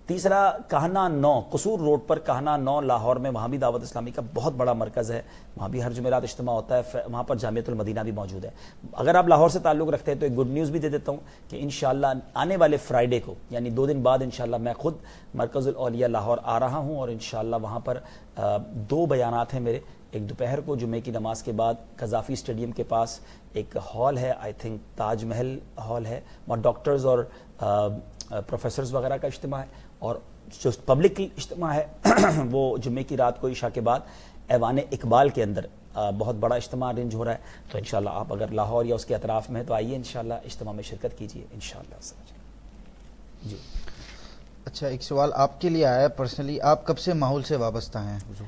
تیسرا کہنا 9 قصور روڈ پر کہنا 9 لاہور میں, وہاں بھی دعوت اسلامی کا بہت بڑا مرکز ہے, وہاں بھی ہر جمعرات اجتماع ہوتا ہے. وہاں پر جامعۃ المدینہ بھی موجود ہے. اگر آپ لاہور سے تعلق رکھتے ہیں تو ایک گڈ نیوز بھی دے دیتا ہوں کہ انشاءاللہ آنے والے فرائیڈے کو, یعنی 2 دن بعد انشاءاللہ میں خود مرکز الاولیاء لاہور آ رہا ہوں, اور انشاءاللہ وہاں پر 2 بیانات ہیں میرے. ایک دوپہر کو جمعے کی نماز کے بعد قذافی اسٹیڈیم کے پاس ایک ہال ہے, I think Taj Mahal hall ہے, وہاں ڈاکٹرز اور پروفیسرز وغیرہ کا اجتماع ہے. اور جو پبلک اجتماع ہے وہ جمعے کی رات کو عشاء کے بعد ایوان اقبال کے اندر بہت بڑا اجتماع ارینج ہو رہا ہے. تو انشاءاللہ آپ اگر لاہور یا اس کے اطراف میں ہیں تو آئیے, انشاءاللہ اجتماع میں شرکت کیجیے انشاءاللہ. جی اچھا, ایک سوال آپ کے لیے آیا ہے پرسنلی, آپ کب سے ماحول سے وابستہ ہیں حضور؟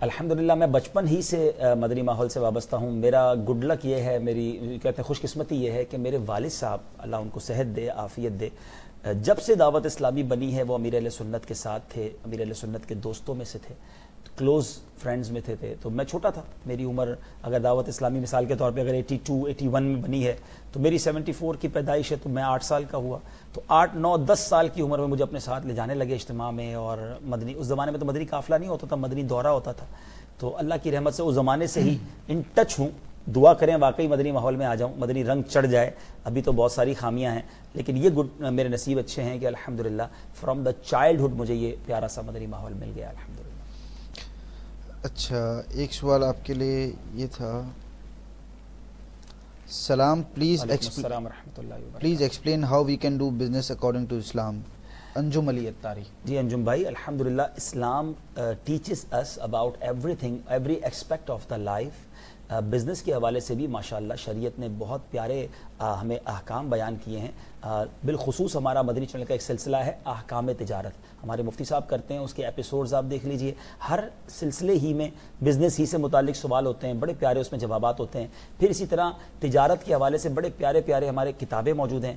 الحمدللہ میں بچپن ہی سے مدنی ماحول سے وابستہ ہوں. میرا گڈ لک یہ ہے, میری کہتے ہیں خوش قسمتی یہ ہے کہ میرے والد صاحب, اللہ ان کو صحت دے عافیت دے, جب سے دعوت اسلامی بنی ہے وہ امیر اہل سنت کے ساتھ تھے, امیر اہل سنت کے دوستوں میں سے تھے, کلوز فرینڈز میں تھے. تو میں چھوٹا تھا, میری عمر اگر دعوت اسلامی مثال کے طور پہ اگر 82 81 میں بنی ہے تو میری 74 کی پیدائش ہے, تو میں 8 سال کا ہوا. تو 8 9 10 سال کی عمر میں مجھے اپنے ساتھ لے جانے لگے اجتماع میں. اور مدنی, اس زمانے میں تو مدنی قافلہ نہیں ہوتا تھا, مدنی دورہ ہوتا تھا. تو اللہ کی رحمت سے اس زمانے سے ہی ان ٹچ ہوں. دعا کریں واقعی مدنی ماحول میں آ جاؤں, مدنی رنگ چڑھ جائے. ابھی تو بہت ساری خامیاں ہیں, لیکن یہ میرے نصیب اچھے ہیں کہ الحمدللہ فرام دا چائلڈہڈ مجھے یہ پیارا سا مدنی ماحول مل گیا الحمدللہ. اچھا, ایک سوال آپ کے لیے یہ تھا. سلام, please explain how we can do business according to Islam. Anjum Ali Atari. جی انجم بھائی, الحمدللہ Islam teaches us about everything, every aspect of the life. Business کے حوالے سے بھی ماشاءاللہ شریعت نے بہت پیارے ہمیں احکام بیان کیے ہیں. بالخصوص ہمارا مدنی چینل کا ایک سلسلہ ہے احکام تجارت, ہمارے مفتی صاحب کرتے ہیں, اس کے ایپیسوڈز آپ دیکھ لیجئے. ہر سلسلے ہی میں بزنس ہی سے متعلق سوال ہوتے ہیں, بڑے پیارے اس میں جوابات ہوتے ہیں. پھر اسی طرح تجارت کے حوالے سے بڑے پیارے پیارے ہمارے کتابیں موجود ہیں.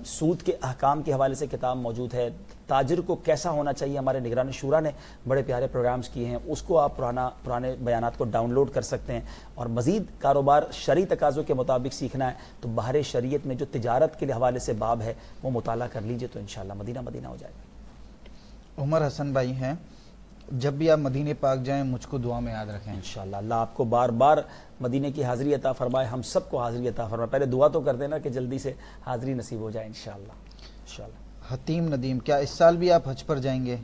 سود کے احکام کے حوالے سے کتاب موجود ہے. تاجر کو کیسا ہونا چاہیے, ہمارے نگران شورا نے بڑے پیارے پروگرامز کیے ہیں, اس کو آپ پرانے بیانات کو ڈاؤن لوڈ کر سکتے ہیں. اور مزید کاروبار شرعی تقاضوں کے مطابق سیکھنا ہے تو بحر شریعت میں جو تجارت کے حوالے سے باب ہے وہ مطالعہ کر لیجئے, تو انشاءاللہ مدینہ مدینہ ہو جائے گا. عمر حسن بھائی ہیں, جب بھی آپ مدینہ پاک جائیں مجھ کو دعا میں یاد رکھیں. انشاءاللہ اللہ آپ کو بار بار مدینہ کی حاضری عطا فرمائے, ہم سب کو حاضری عطا فرمائے. پہلے دعا تو کر دینا کہ جلدی سے حاضری نصیب ہو جائے انشاءاللہ. انشاءاللہ. حتیم ندیم, کیا اس سال بھی آپ حج پر جائیں گے؟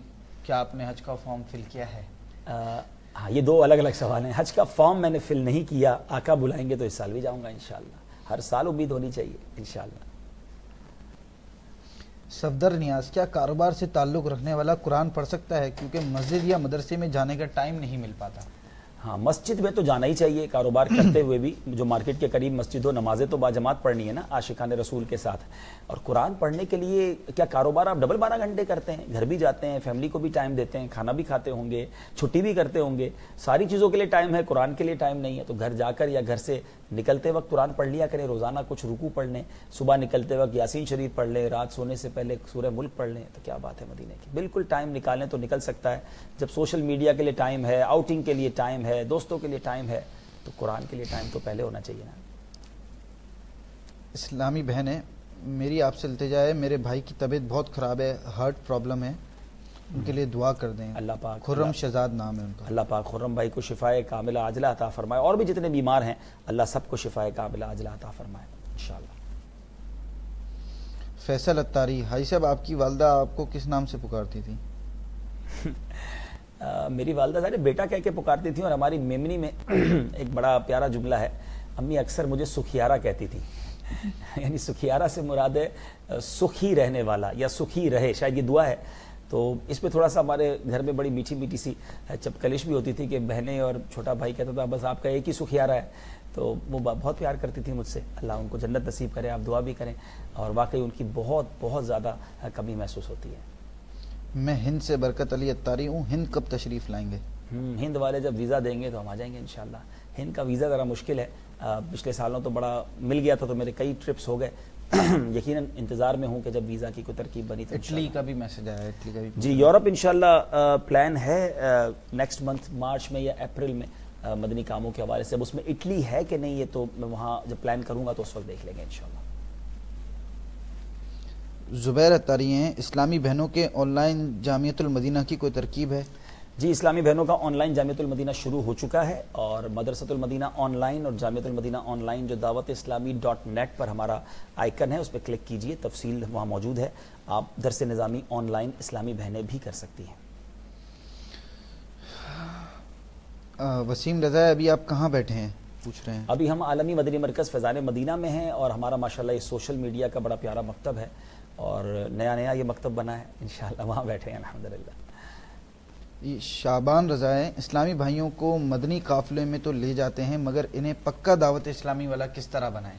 کیا آپ نے حج کا فارم فل کیا ہے؟ ہاں, یہ 2 الگ الگ سوال ہیں. حج کا فارم میں نے فل نہیں کیا, آقا بلائیں گے تو اس سال بھی جاؤں گا انشاءاللہ. ہر سال امید ہونی چاہیے انشاءاللہ. صفدر نیاز, کیا کاروبار سے تعلق رکھنے والا قرآن پڑھ سکتا ہے کیونکہ مسجد یا مدرسے میں جانے کا ٹائم نہیں مل پاتا؟ ہاں, مسجد میں تو جانا ہی چاہیے, کاروبار کرتے ہوئے بھی. جو مارکیٹ کے قریب مسجد ہو, نمازیں تو باجماعت پڑھنی ہے نا عاشقان رسول کے ساتھ. اور قرآن پڑھنے کے لیے کیا کاروبار آپ ڈبل 12 گھنٹے کرتے ہیں, گھر بھی جاتے ہیں, فیملی کو بھی ٹائم دیتے ہیں, کھانا بھی کھاتے ہوں گے, چھٹی بھی کرتے ہوں گے, ساری چیزوں کے لیے ٹائم ہے, قرآن کے لیے ٹائم نہیں ہے. تو گھر جا کر یا گھر سے نکلتے وقت قرآن پڑھ لیا کریں, روزانہ کچھ رکوع پڑھ لیں, صبح نکلتے وقت یاسین شریف پڑھ لیں, رات سونے سے پہلے سورہ ملک پڑھ لیں. تو کیا بات ہے مدینے کی, بالکل ٹائم نکالیں تو نکل سکتا ہے. جب سوشل میڈیا کے لیے ٹائم ہے, آؤٹنگ کے لیے ٹائم ہے, دوستوں کے لیے ٹائم ہے, تو قرآن کے لیے ٹائم تو پہلے ہونا چاہیے نا. اسلامی بہن ہے, میری آپ سے التجا ہے, میرے بھائی کی طبیعت بہت خراب ہے, ہارٹ پرابلم ہے, ان کے لیے دعا کر دیں. اللہ پاک, خرم شہزاد نام ہے ان کا. اللہ پاک خرم بھائی کو شفائے کاملہ عاجلہ عطا فرمائے, اور بھی جتنے بیمار ہیں اللہ سب کو شفائے کاملہ عاجلہ عطا فرمائے انشاءاللہ. فیصل اتاری, حاجی صاحب آپ کی والدہ آپ کو کس نام سے پکارتی تھی؟ میری والدہ سارے بیٹا کہہ کے پکارتی تھی, اور ہماری میمنی میں ایک بڑا پیارا جملہ ہے, امی اکثر مجھے سکھیارہ کہتی تھی. یعنی سکھیارہ سے مراد ہے سکھی رہنے والا یا سکھی رہے, شاید یہ دعا ہے. تو اس پہ تھوڑا سا ہمارے گھر میں بڑی میٹھی میٹھی سی چپکلش بھی ہوتی تھی کہ بہنیں اور چھوٹا بھائی کہتا تھا بس آپ کا ایک ہی سکھیارہ ہے. تو وہ بہت پیار کرتی تھی مجھ سے, اللہ ان کو جنت نصیب کرے, آپ دعا بھی کریں. اور واقعی ان کی بہت بہت زیادہ کمی محسوس ہوتی ہے. میں ہند سے برکت علی اتاری ہوں, ہند کب تشریف لائیں گے؟ ہند والے جب ویزا دیں گے تو ہم آ جائیں گے انشاءاللہ. ہند کا ویزا ذرا مشکل ہے, پچھلے سالوں تو بڑا مل گیا تھا تو میرے کئی ٹرپس ہو گئے. یقیناً انتظار میں ہوں کہ جب ویزا کی کوئی ترکیب بنی تو. اٹلی کا بھی میسج آیا ہے, اٹلی کا بھی جی یورپ انشاءاللہ پلان ہے نیکسٹ منتھ مارچ میں یا اپریل میں مدنی کاموں کے حوالے سے. اب اس میں اٹلی ہے کہ نہیں یہ تو میں وہاں جب پلان کروں گا تو اس وقت دیکھ لیں گے انشاءاللہ. زبیر اتاری ہیں, اسلامی بہنوں کے آن لائن جامعۃ المدینہ کی کوئی ترکیب ہے؟ جی اسلامی بہنوں کا آن لائن جامعۃ المدینہ شروع ہو چکا ہے, اور مدرسۃ المدینہ آن لائن اور جامعۃ المدینہ آن لائن جو دعوت اسلامی .net پر ہمارا آئیکن ہے اس پہ کلک کیجئے, تفصیل وہاں موجود ہے. آپ درس نظامی آن لائن اسلامی بہنیں بھی کر سکتی ہیں. وسیم رضا, ابھی آپ کہاں بیٹھے ہیں پوچھ رہے ہیں؟ ابھی ہم عالمی مدنی مرکز فیضان مدینہ میں ہیں, اور ہمارا ماشاءاللہ یہ سوشل میڈیا کا بڑا پیارا مکتب ہے, اور نیا یہ مکتب بنا ہے انشاءاللہ, وہاں بیٹھے ہیں الحمدللہ. شعبان رضا ہے, اسلامی بھائیوں کو مدنی قافلے میں تو لے جاتے ہیں مگر انہیں پکا دعوت اسلامی والا کس طرح بنائیں؟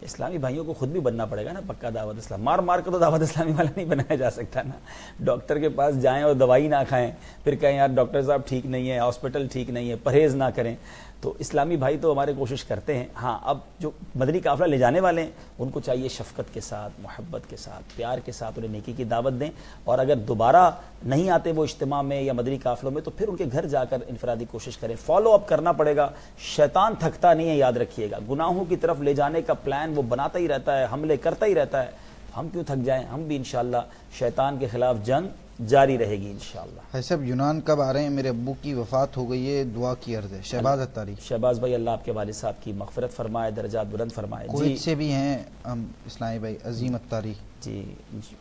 اسلامی بھائیوں کو خود بھی بننا پڑے گا نا پکا دعوت اسلام. مار مار کے تو دعوت اسلامی والا نہیں بنایا جا سکتا نا. ڈاکٹر کے پاس جائیں اور دوائی نہ کھائیں, پھر کہیں یار ڈاکٹر صاحب ٹھیک نہیں ہے, ہاسپٹل ٹھیک نہیں ہے, پرہیز نہ کریں. تو اسلامی بھائی تو ہمارے کوشش کرتے ہیں. ہاں اب جو مدنی قافلہ لے جانے والے ہیں ان کو چاہیے شفقت کے ساتھ, محبت کے ساتھ, پیار کے ساتھ انہیں نیکی کی دعوت دیں, اور اگر دوبارہ نہیں آتے وہ اجتماع میں یا مدنی قافلوں میں تو پھر ان کے گھر جا کر انفرادی کوشش کریں. فالو اپ کرنا پڑے گا, شیطان تھکتا نہیں ہے, یاد رکھیے گا. گناہوں کی طرف لے جانے کا پلان وہ بناتا ہی رہتا ہے, حملے کرتا ہی رہتا ہے. ہم کیوں تھک جائیں, ہم بھی انشاءاللہ شیطان کے خلاف جنگ جاری رہے گی انشاءاللہ. بھائی صاحب یونان کب آ رہے ہیں؟ میرے ابو کی وفات ہو گئی ہے, دعا کی عرض ہے. شہباز اتاری. شہباز بھائی اللہ آپ کے والد صاحب کی مغفرت فرمائے, درجات بلند فرمائے. کویت سے بھی ہیں ہم اسلامی بھائی, عظیم اتاری. جی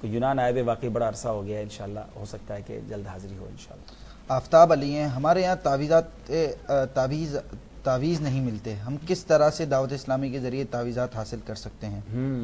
یونان آئے ہوئے واقعی بڑا عرصہ ہو گیا ہے, انشاءاللہ ہو سکتا ہے کہ جلد حاضری ہو انشاءاللہ. آفتاب علی ہیں, ہمارے یہاں تعویذ نہیں ملتے, ہم کس طرح سے دعوت اسلامی کے ذریعے تعویذات حاصل کر سکتے ہیں؟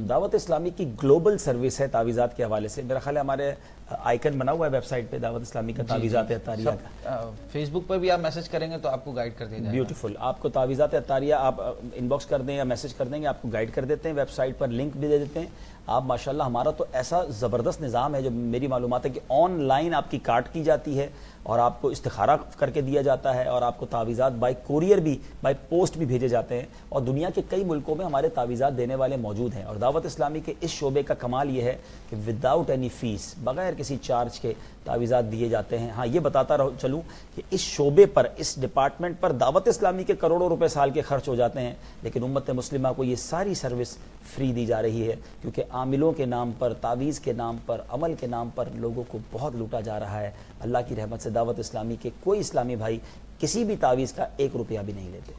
دعوت اسلامی کی گلوبل سروس ہے تعویذات کے حوالے سے. میرا خیال ہے ہمارے آئیکن بنا ہوا ہے ویب سائٹ پہ دعوت اسلامی کا, تعویذات اتاریہ کا. فیس بک پر بھی آپ میسج کریں گے تو آپ کو گائیڈ کر دیا جائے گا. بیوٹیفل. آپ کو تعویذات اتاریہ آپ ان باکس کر دیں یا میسج کر دیں گے, آپ کو گائیڈ کر دیتے ہیں, ویب سائٹ پر لنک بھی دے دیتے ہیں. آپ ماشاءاللہ ہمارا تو ایسا زبردست نظام ہے جو میری معلومات ہے کہ آن لائن آپ کی کارٹ کی جاتی ہے اور آپ کو استخارہ کر کے دیا جاتا ہے, اور آپ کو تعویذات بائی کوریئر بھی, بائی پوسٹ بھی بھیجے جاتے ہیں, اور دنیا کے کئی ملکوں میں ہمارے تعویذات دینے والے موجود ہیں. اور دعوت اسلامی کے اس شعبے کا کمال یہ ہے کہ وداؤٹ اینی فیس, بغیر کسی چارج کے تعویذات دیے جاتے ہیں. ہاں یہ بتاتا چلوں کہ اس شعبے پر, اس ڈپارٹمنٹ پر دعوت اسلامی کے کروڑوں روپے سال کے خرچ ہو جاتے ہیں, لیکن امت مسلمہ کو یہ ساری سروس فری دی جا رہی ہے, کیونکہ عاملوں کے نام پر, تعویذ کے نام پر, عمل کے نام پر لوگوں کو بہت لوٹا جا رہا ہے. اللہ کی رحمت سے دعوت اسلامی کے کوئی اسلامی بھائی کسی بھی تعویذ کا 1 روپیہ بھی نہیں لیتے.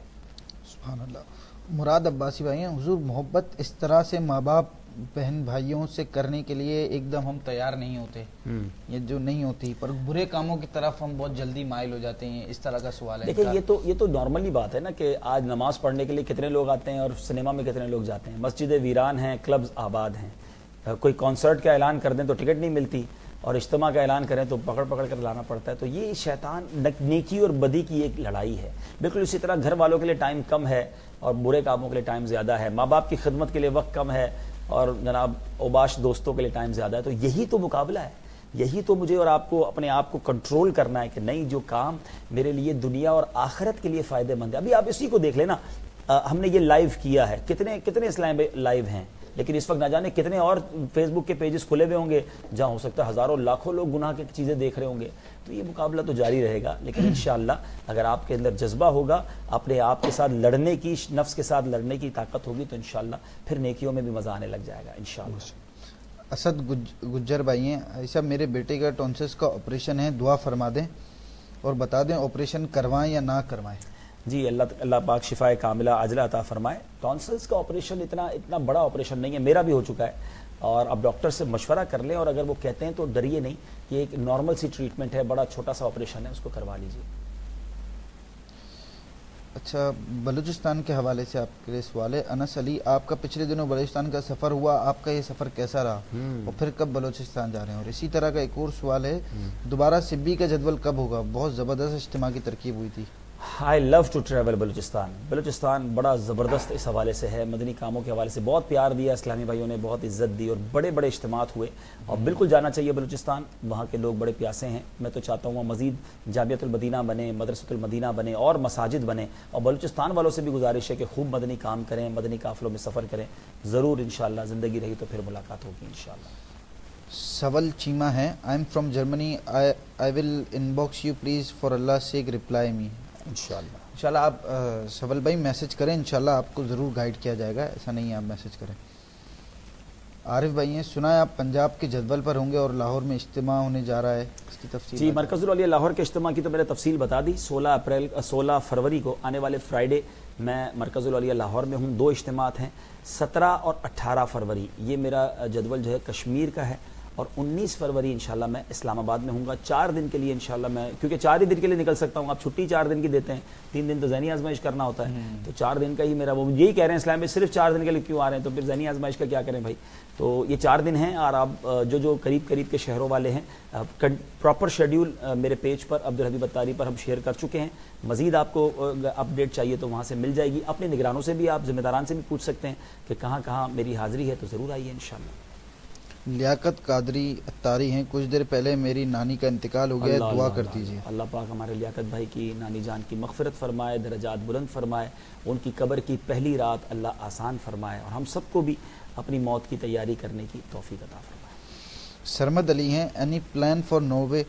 سبحان اللہ. مراد عباسی بھائی ہیں, حضور محبت اس طرح سے ماں باپ بہن بھائیوں سے کرنے کے لیے ایک دم ہم تیار نہیں ہوتے, یہ جو نہیں ہوتی, پر برے کاموں کی طرف ہم بہت جلدی مائل ہو جاتے ہیں, اس طرح کا سوال ہے. دیکھیں یہ تو نارملی بات ہے نا کہ آج نماز پڑھنے کے لیے کتنے لوگ آتے ہیں اور سنیما میں کتنے لوگ جاتے ہیں. مسجدیں ویران ہیں, کلبز آباد ہیں. کوئی کانسرٹ کا اعلان کر دیں تو ٹکٹ نہیں ملتی, اور اجتماع کا اعلان کریں تو پکڑ پکڑ کر لانا پڑتا ہے. تو یہ شیطان نیکی اور بدی کی ایک لڑائی ہے. بالکل اسی طرح گھر والوں کے لیے ٹائم کم ہے اور برے کاموں کے لیے ٹائم زیادہ ہے, ماں باپ کی خدمت کے لیے وقت کم ہے اور جناب اوباش دوستوں کے لیے ٹائم زیادہ ہے. تو یہی تو مقابلہ ہے, یہی تو مجھے اور آپ کو اپنے آپ کو کنٹرول کرنا ہے کہ نہیں, جو کام میرے لیے دنیا اور آخرت کے لیے فائدہ مند ہے. ابھی آپ اسی کو دیکھ لینا, ہم نے یہ لائیو کیا ہے, کتنے اسلام لائیو ہیں, لیکن اس وقت نہ جانے کتنے اور فیس بک کے پیجز کھلے ہوئے ہوں گے جہاں ہو سکتا ہے ہزاروں لاکھوں لوگ گناہ کی چیزیں دیکھ رہے ہوں گے. تو یہ مقابلہ تو جاری رہے گا، لیکن انشاءاللہ اگر آپ کے اندر جذبہ ہوگا، اپنے آپ کے ساتھ لڑنے کی، نفس کے ساتھ لڑنے کی طاقت ہوگی، تو انشاءاللہ پھر نیکیوں میں بھی مزہ آنے لگ جائے گا انشاءاللہ. اسد گجر بھائی ہیں، صاحب میرے بیٹے کا ٹونسلس کا آپریشن ہے، دعا فرما دیں اور بتا دیں آپریشن کروائیں یا نہ کروائیں. جی اللہ پاک شفائے کاملہ عاجلہ عطا فرمائے. ٹونسلس کا آپریشن اتنا بڑا آپریشن نہیں ہے، میرا بھی ہو چکا ہے، اور اب ڈاکٹر سے مشورہ کر لیں، اور اگر وہ کہتے ہیں تو ڈریے نہیں، یہ ایک نارمل سی ٹریٹمنٹ ہے، بڑا چھوٹا سا آپریشن ہے، اس کو کروا لیجیے. اچھا، بلوچستان کے حوالے سے آپ کے لیے سوال ہے. انس علی، آپ کا پچھلے دنوں بلوچستان کا سفر ہوا، آپ کا یہ سفر کیسا رہا اور پھر کب بلوچستان جا رہے ہیں؟ اور اسی طرح کا ایک اور سوال ہے، دوبارہ سبی کا جدول کب ہوگا؟ بہت زبردست اجتماع کی ترکیب ہوئی تھی. I love to travel Balochistan بڑا زبردست اس حوالے سے ہے، مدنی کاموں کے حوالے سے بہت پیار دیا، اسلامی بھائیوں نے بہت عزت دی، اور بڑے بڑے اجتماعات ہوئے، اور بالکل جانا چاہیے بلوچستان. وہاں کے لوگ بڑے پیاسے ہیں. میں تو چاہتا ہوں مزید جامعۃ المدینہ بنے، مدرسۃ المدینہ بنے، اور مساجد بنے. اور بلوچستان والوں سے بھی گزارش ہے کہ خوب مدنی کام کریں، مدنی قافلوں میں سفر کریں. ضرور انشاءاللہ زندگی رہی تو پھر ملاقات ہوگی انشاءاللہ. سول چیما ہے، I am from Germany, I will inbox you please for Allah sake reply me. انشاءاللہ آپ سول بھائی میسج کریں، انشاءاللہ آپ کو ضرور گائیڈ کیا جائے گا، ایسا نہیں ہے آپ میسج کریں. عارف بھائی ہیں، سنا ہے آپ پنجاب کے جدول پر ہوں گے اور لاہور میں اجتماع ہونے جا رہا ہے، اس کی تفصیل. جی، مرکز العالیہ لاہور کے اجتماع کی تو میں نے تفصیل بتا دی. 16 فروری کو آنے والے فرائیڈے میں مرکز العالیہ لاہور میں ہوں. 2 اجتماعات ہیں، 17 اور 18 فروری یہ میرا جدول جو ہے کشمیر کا ہے، اور 19 فروری انشاءاللہ میں اسلام آباد میں ہوں گا. 4 دن کے لیے انشاءاللہ میں، کیونکہ 4 ہی دن کے لیے نکل سکتا ہوں. آپ چھٹی 4 دن کی دیتے ہیں، 3 دن تو ذہنی آزمائش کرنا ہوتا ہے، تو 4 دن کا ہی میرا، وہ یہی کہہ رہے ہیں اسلام میں صرف 4 دن کے لیے کیوں آ رہے ہیں، تو پھر ذہنی آزمائش کا کیا کریں بھائی. تو یہ 4 دن ہیں، اور آپ جو قریب کے شہروں والے ہیں، پراپر شیڈیول میرے پیج پر عبدالحبیب اتاری پر ہم شیئر کر چکے ہیں. مزید آپ کو اپڈیٹ چاہیے تو وہاں سے مل جائے گی. اپنے نگرانوں سے بھی، آپ ذمہ داران سے بھی پوچھ سکتے ہیں کہ کہاں کہاں میری حاضری ہے، تو ضرور آئیے انشاءاللہ. لیاقت قادری اتاری ہیں، کچھ دیر پہلے میری نانی کا انتقال ہو گیا، دعا کر دیجیے. اللہ پاک ہمارے لیاقت بھائی کی نانی جان کی مغفرت فرمائے، درجات بلند فرمائے، ان کی قبر کی پہلی رات اللہ آسان فرمائے، اور ہم سب کو بھی اپنی موت کی تیاری کرنے کی توفیق عطا فرمائے. سرمد علی ہیں، any plan for Norway?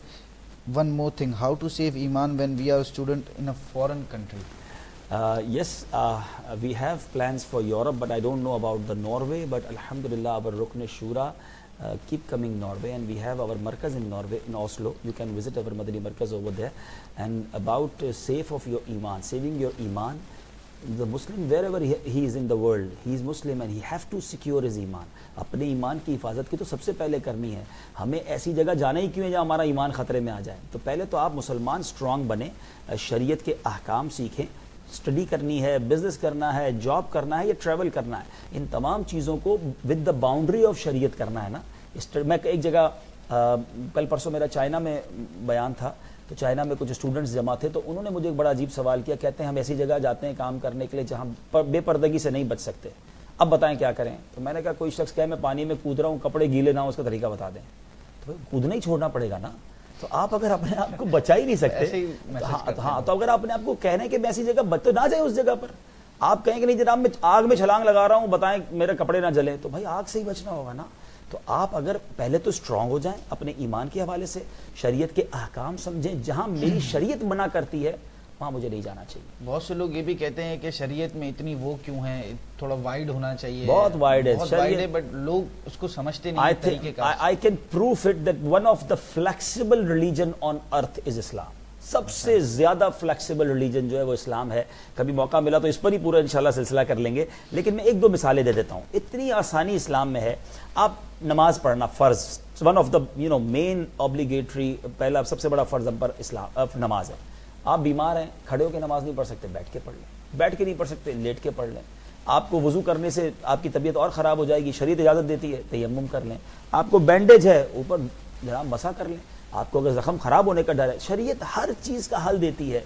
One more thing, how to save iman when we are student in a foreign country? Yes, we have plans for Europe, but I don't know about the Norway, but alhamdulillah our Rukn Shura keep coming Norway, and we have our markaz in Norway, in Oslo. You can visit our Madani markaz over there. And about save of your iman, saving your iman, the Muslim wherever he is in the world, he is Muslim and he have to secure his iman. اپنے ایمان کی حفاظت کی تو سب سے پہلے کرنی ہے. ہمیں ایسی جگہ جانا ہی کیوں ہے جہاں ہمارا ایمان خطرے میں آ جائے. تو پہلے تو آپ مسلمان اسٹرانگ بنیں، شریعت کے احکام سیکھیں. اسٹڈی کرنی ہے، بزنس کرنا ہے، جاب کرنا ہے یا ٹریول کرنا ہے، ان تمام چیزوں کو ود دا باؤنڈری آف شریعت کرنا ہے نا. میں ایک جگہ کل پرسوں میرا چائنا میں بیان تھا، تو چائنا میں کچھ اسٹوڈنٹس جمع تھے، تو انہوں نے مجھے ایک بڑا عجیب سوال کیا. کہتے ہیں ہم ایسی جگہ جاتے ہیں کام کرنے کے لیے جہاں بے پردگی سے نہیں بچ سکتے، اب بتائیں کیا کریں. تو میں نے کہا کوئی شخص کہے میں پانی میں کود رہا ہوں، کپڑے گیلے نہ ہوں، اس کا طریقہ بتا دیں. تو کودنا ہی چھوڑنا پڑے گا نا. تو آپ اگر اپنے آپ کو بچا ہی نہیں سکتے، ہاں، تو اگر آپ اپنے آپ کو کہہ رہے ہیں کہ میں ایسی جگہ تو نہ جائیں اس جگہ پر. آپ کہیں کہ نہیں جناب میں آگ میں چھلانگ لگا رہا ہوں، بتائیں میرے کپڑے نہ جلیں، تو بھائی آگ سے ہی بچنا ہوگا نا. تو آپ اگر پہلے تو اسٹرانگ ہو جائیں اپنے ایمان کے حوالے سے، شریعت کے احکام سمجھیں. جہاں میری شریعت منع کرتی ہے وہاں مجھے نہیں جانا چاہیے. بہت سے لوگ یہ بھی کہتے ہیں کہ شریعت میں اتنی وہ کیوں ہے، تھوڑا وائڈ ہونا چاہیے. بہت وائڈ ہے، بٹ لوگ اس کو سمجھتے نہیں. I can prove it that one of the flexible religion on earth is Islam. سب سے زیادہ فلیکسیبل ریلیجن جو ہے وہ اسلام ہے. کبھی موقع ملا تو اس پر ہی پورا انشاءاللہ سلسلہ کر لیں گے، لیکن میں 1-2 مثالیں دے دیتا ہوں. اتنی آسانی اسلام میں ہے. آپ نماز پڑھنا فرض، one of the main obligatory، پہلا سب سے بڑا فرض ہم پر اسلام نماز ہے. آپ بیمار ہیں، کھڑے ہو کے نماز نہیں پڑھ سکتے، بیٹھ کے پڑھ لیں. بیٹھ کے نہیں پڑھ سکتے، لیٹ کے پڑھ لیں. آپ کو وضو کرنے سے آپ کی طبیعت اور خراب ہو جائے گی، شریعت اجازت دیتی ہے، تیمم کر لیں. آپ کو بینڈیج ہے، اوپر جناب مسا کر لیں. آپ کو اگر زخم خراب ہونے کا ڈر ہے، شریعت ہر چیز کا حل دیتی ہے.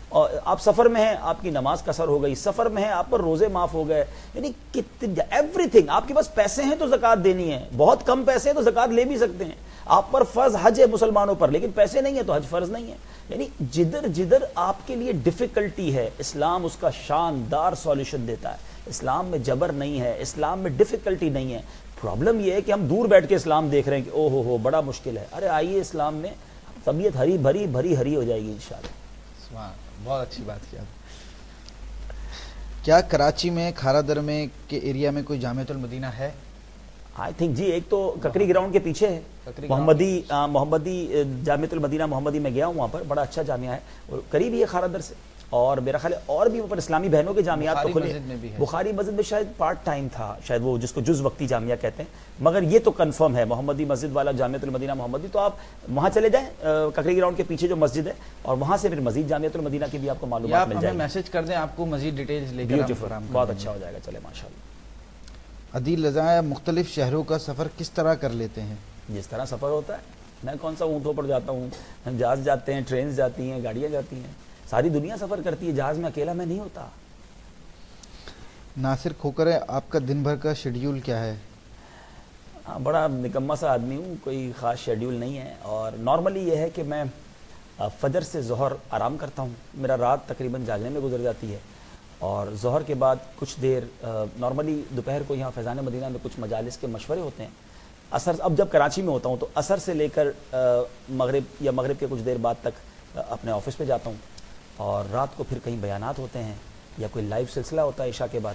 اور آپ سفر میں ہیں، آپ کی نماز قصر ہو گئی، سفر میں ہیں آپ پر روزے معاف ہو گئے، یعنی ایوری تھنگ. آپ کے پاس پیسے ہیں تو زکوٰۃ دینی ہے، بہت کم پیسے ہیں تو زکوٰۃ لے بھی سکتے ہیں. آپ پر فرض حج ہے مسلمانوں پر، لیکن پیسے نہیں ہیں تو حج فرض نہیں ہے. یعنی جدھر جدھر آپ کے لیے ڈیفیکلٹی ہے، اسلام اس کا شاندار سولوشن دیتا ہے. اسلام میں جبر نہیں ہے، اسلام میں ڈیفیکلٹی نہیں ہے. پرابلم یہ ہے کہ ہم دور بیٹھ کے اسلام دیکھ رہے ہیں کہ او ہو بڑا مشکل ہے. ارے آئیے اسلام میں، طبیعت ہری بھری ہو جائے گی انشاءاللہ. بہت اچھی بات کی آپ. کیا کراچی میں کھارا در میں کے ایریا میں کوئی جامعۃ المدینہ ہے؟ آئی تھنک جی، ایک تو ککری گراؤنڈ کے پیچھے ہے محمدی جامعۃ المدینہ محمدی. میں گیا ہوں وہاں پر، بڑا اچھا جامعہ ہے اور قریب ہی ہے کھارا در سے. اور میرا خیال ہے اور بھی اوپر اسلامی بہنوں کے جامعات تو کھلے. بخاری مسجد میں شاید پارٹ ٹائم تھا، شاید وہ جس کو جز وقتی جامعہ کہتے ہیں، مگر یہ تو کنفرم ہے محمدی مسجد والا جامعۃ المدینہ محمدی. تو آپ وہاں چلے جائیں ککری گراؤنڈ کے پیچھے جو مسجد ہے، اور وہاں سے پھر مزید جامعۃ المدینہ کی بھی آپ کو معلومات مل جائے گی. میسج کر دیں، آپ کو مزید ڈیٹیلز لے کر بہت اچھا ہو جائے گا. چلے ماشاءاللہ. عدیل رضا، مختلف شہروں کا سفر کس طرح کر لیتے ہیں؟ جس طرح سفر ہوتا ہے. میں کون سا اونٹوں پر جاتا ہوں، جہاز جاتے ہیں، ٹرینز جاتی ہیں، گاڑیاں جاتی ہیں. ساری دنیا سفر کرتی ہے، جہاز میں اکیلا میں نہیں ہوتا. ناصر کھوکر ہے، آپ کا دن بھر کا شیڈیول کیا ہے؟ بڑا نکما سا آدمی ہوں، کوئی خاص شیڈیول نہیں ہے. اور نارملی یہ ہے کہ میں فجر سے ظہر آرام کرتا ہوں. میرا رات تقریباً جاگنے میں گزر جاتی ہے، اور ظہر کے بعد کچھ دیر نارملی دوپہر کو یہاں فیضان مدینہ میں کچھ مجالس کے مشورے ہوتے ہیں. عصر، اب جب کراچی میں ہوتا ہوں تو عصر سے لے کر مغرب یا مغرب کے کچھ دیر بعد تک اپنے آفس پہ جاتا ہوں. اور رات کو پھر کہیں بیانات ہوتے ہیں یا کوئی لائیو سلسلہ ہوتا ہے عشاء کے بعد.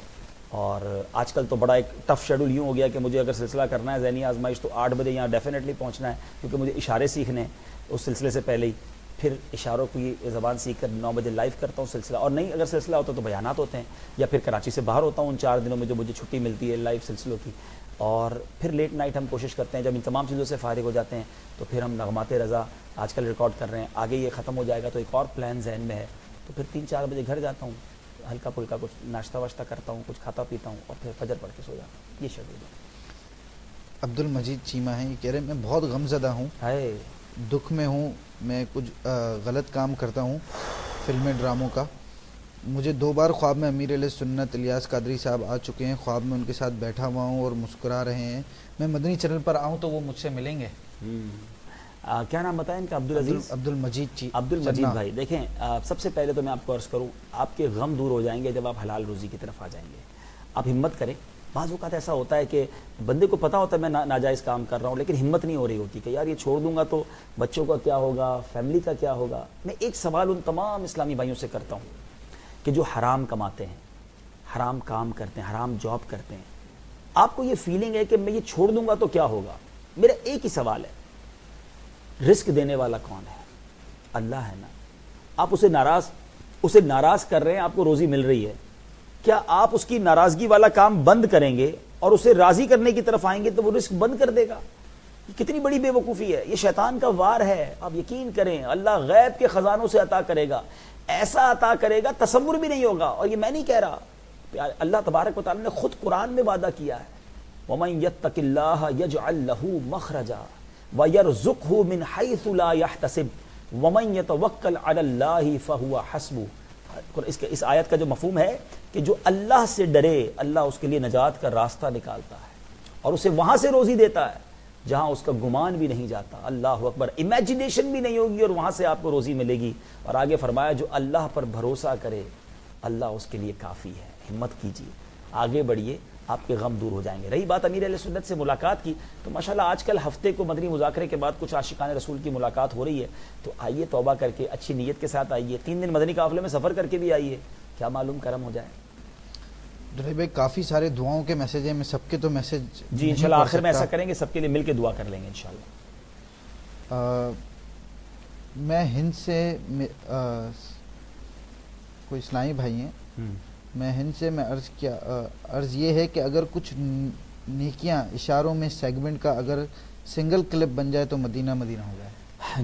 اور آج کل تو بڑا ایک ٹف شیڈول یوں ہو گیا کہ مجھے اگر سلسلہ کرنا ہے ذہنی آزمائش تو 8 بجے یہاں ڈیفینیٹلی پہنچنا ہے، کیونکہ مجھے اشارے سیکھنے ہیں اس سلسلے سے پہلے ہی. پھر اشاروں کی زبان سیکھ کر 9 بجے لائیو کرتا ہوں سلسلہ. اور نہیں اگر سلسلہ ہوتا تو بیانات ہوتے ہیں، یا پھر کراچی سے باہر ہوتا ہوں ان 4 دنوں میں جو مجھے چھٹی ملتی ہے لائیو سلسلوں کی. اور پھر لیٹ نائٹ ہم کوشش کرتے ہیں جب ان تمام چیزوں سے فارغ ہو جاتے ہیں تو پھر ہم نغمات رضا آج کل ریکارڈ کر رہے ہیں. آگے یہ ختم ہو جائے گا تو ایک اور پلان ذہن میں ہے، تو پھر 3-4 بجے گھر جاتا ہوں، ہلکا پھلکا کچھ ناشتہ واشتہ کرتا ہوں، کچھ کھاتا پیتا ہوں، اور پھر فجر پڑھ کے سو جاتا ہوں. یہ شیڈول ہے. عبد المجید چیمہ ہیں، یہ کہہ رہے ہیں میں بہت غم زدہ ہوں، دکھ میں ہوں. میں کچھ غلط کام کرتا ہوں فلمیں ڈراموں کا. مجھے 2 بار خواب میں امیر علیہ سنت الیاس قادری صاحب آ چکے ہیں. خواب میں ان کے ساتھ بیٹھا ہوا ہوں اور مسکرا رہے ہیں. میں مدنی چینل پر آؤں تو وہ مجھ سے ملیں گے. کیا نام بتائیں ان کا؟ عبدالعزیز، عبد المجید عبدالمجید بھائی. دیکھیں سب سے پہلے تو میں آپ کو عرض کروں، آپ کے غم دور ہو جائیں گے جب آپ حلال روزی کی طرف آ جائیں گے. آپ ہمت کریں. بعض اوقات ایسا ہوتا ہے کہ بندے کو پتا ہوتا ہے میں ناجائز کام کر رہا ہوں، لیکن ہمت نہیں ہو رہی ہوتی کہ یار یہ چھوڑ دوں گا تو بچوں کا کیا ہوگا، فیملی کا کیا ہوگا. میں ایک سوال ان تمام اسلامی بھائیوں سے کرتا ہوں کہ جو حرام کماتے ہیں، حرام کام کرتے ہیں، حرام جاب کرتے ہیں، آپ کو یہ فیلنگ ہے کہ میں یہ چھوڑ دوں گا تو کیا ہوگا؟ میرا ایک ہی سوال ہے، رزق دینے والا کون ہے؟ اللہ ہے نا. آپ اسے ناراض کر رہے ہیں، آپ کو روزی مل رہی ہے. کیا آپ اس کی ناراضگی والا کام بند کریں گے اور اسے راضی کرنے کی طرف آئیں گے تو وہ رزق بند کر دے گا؟ یہ کتنی بڑی بے وقوفی ہے. یہ شیطان کا وار ہے. آپ یقین کریں اللہ غیب کے خزانوں سے عطا کرے گا، ایسا عطا کرے گا تصور بھی نہیں ہوگا. اور یہ میں نہیں کہہ رہا، اللہ تبارک و تعالی نے خود قرآن میں وعدہ کیا ہے، وَمَن يَتَّقِ اللَّهَ يَجْعَل لَّهُ مَخْرَجًا وَيَرْزُقْهُ مِنْ حَيْثُ لَا يَحْتَسِبُ وَمَن يَتَوَكَّلْ عَلَى اللَّهِ فَهُوَ حَسْبُهُ. اس آیت کا جو مفہوم ہے کہ جو اللہ سے ڈرے اللہ اس کے لیے نجات کا راستہ نکالتا ہے اور اسے وہاں سے روزی دیتا ہے جہاں اس کا گمان بھی نہیں جاتا. اللہ اکبر. امیجینیشن بھی نہیں ہوگی اور وہاں سے آپ کو روزی ملے گی. اور آگے فرمایا جو اللہ پر بھروسہ کرے اللہ اس کے لیے کافی ہے. ہمت کیجیے، آگے بڑھیے، آپ کے غم دور ہو جائیں گے. رہی بات امیر اہل سنت سے ملاقات کی، تو ماشاءاللہ آج کل ہفتے کو مدنی مذاکرے کے بعد کچھ عاشقان رسول کی ملاقات ہو رہی ہے. تو آئیے توبہ کر کے اچھی نیت کے ساتھ آئیے. 3 دن مدنی قافلے میں سفر کر کے بھی آئیے، کیا معلوم کرم ہو جائے. دلیر بھائی کافی سارے دعاؤں کے میسج ہیں، میں سب کے تو میسج جی انشاءاللہ آخر میں ایسا کریں گے، سب کے لیے مل کے دعا کر لیں گے انشاءاللہ. میں ہند سے کوئی اسلامی بھائی ہیں، میں ہند سے میں عرض یہ ہے کہ اگر کچھ نیکیاں اشاروں میں سیگمنٹ کا اگر سنگل کلپ بن جائے تو مدینہ مدینہ ہو جائے.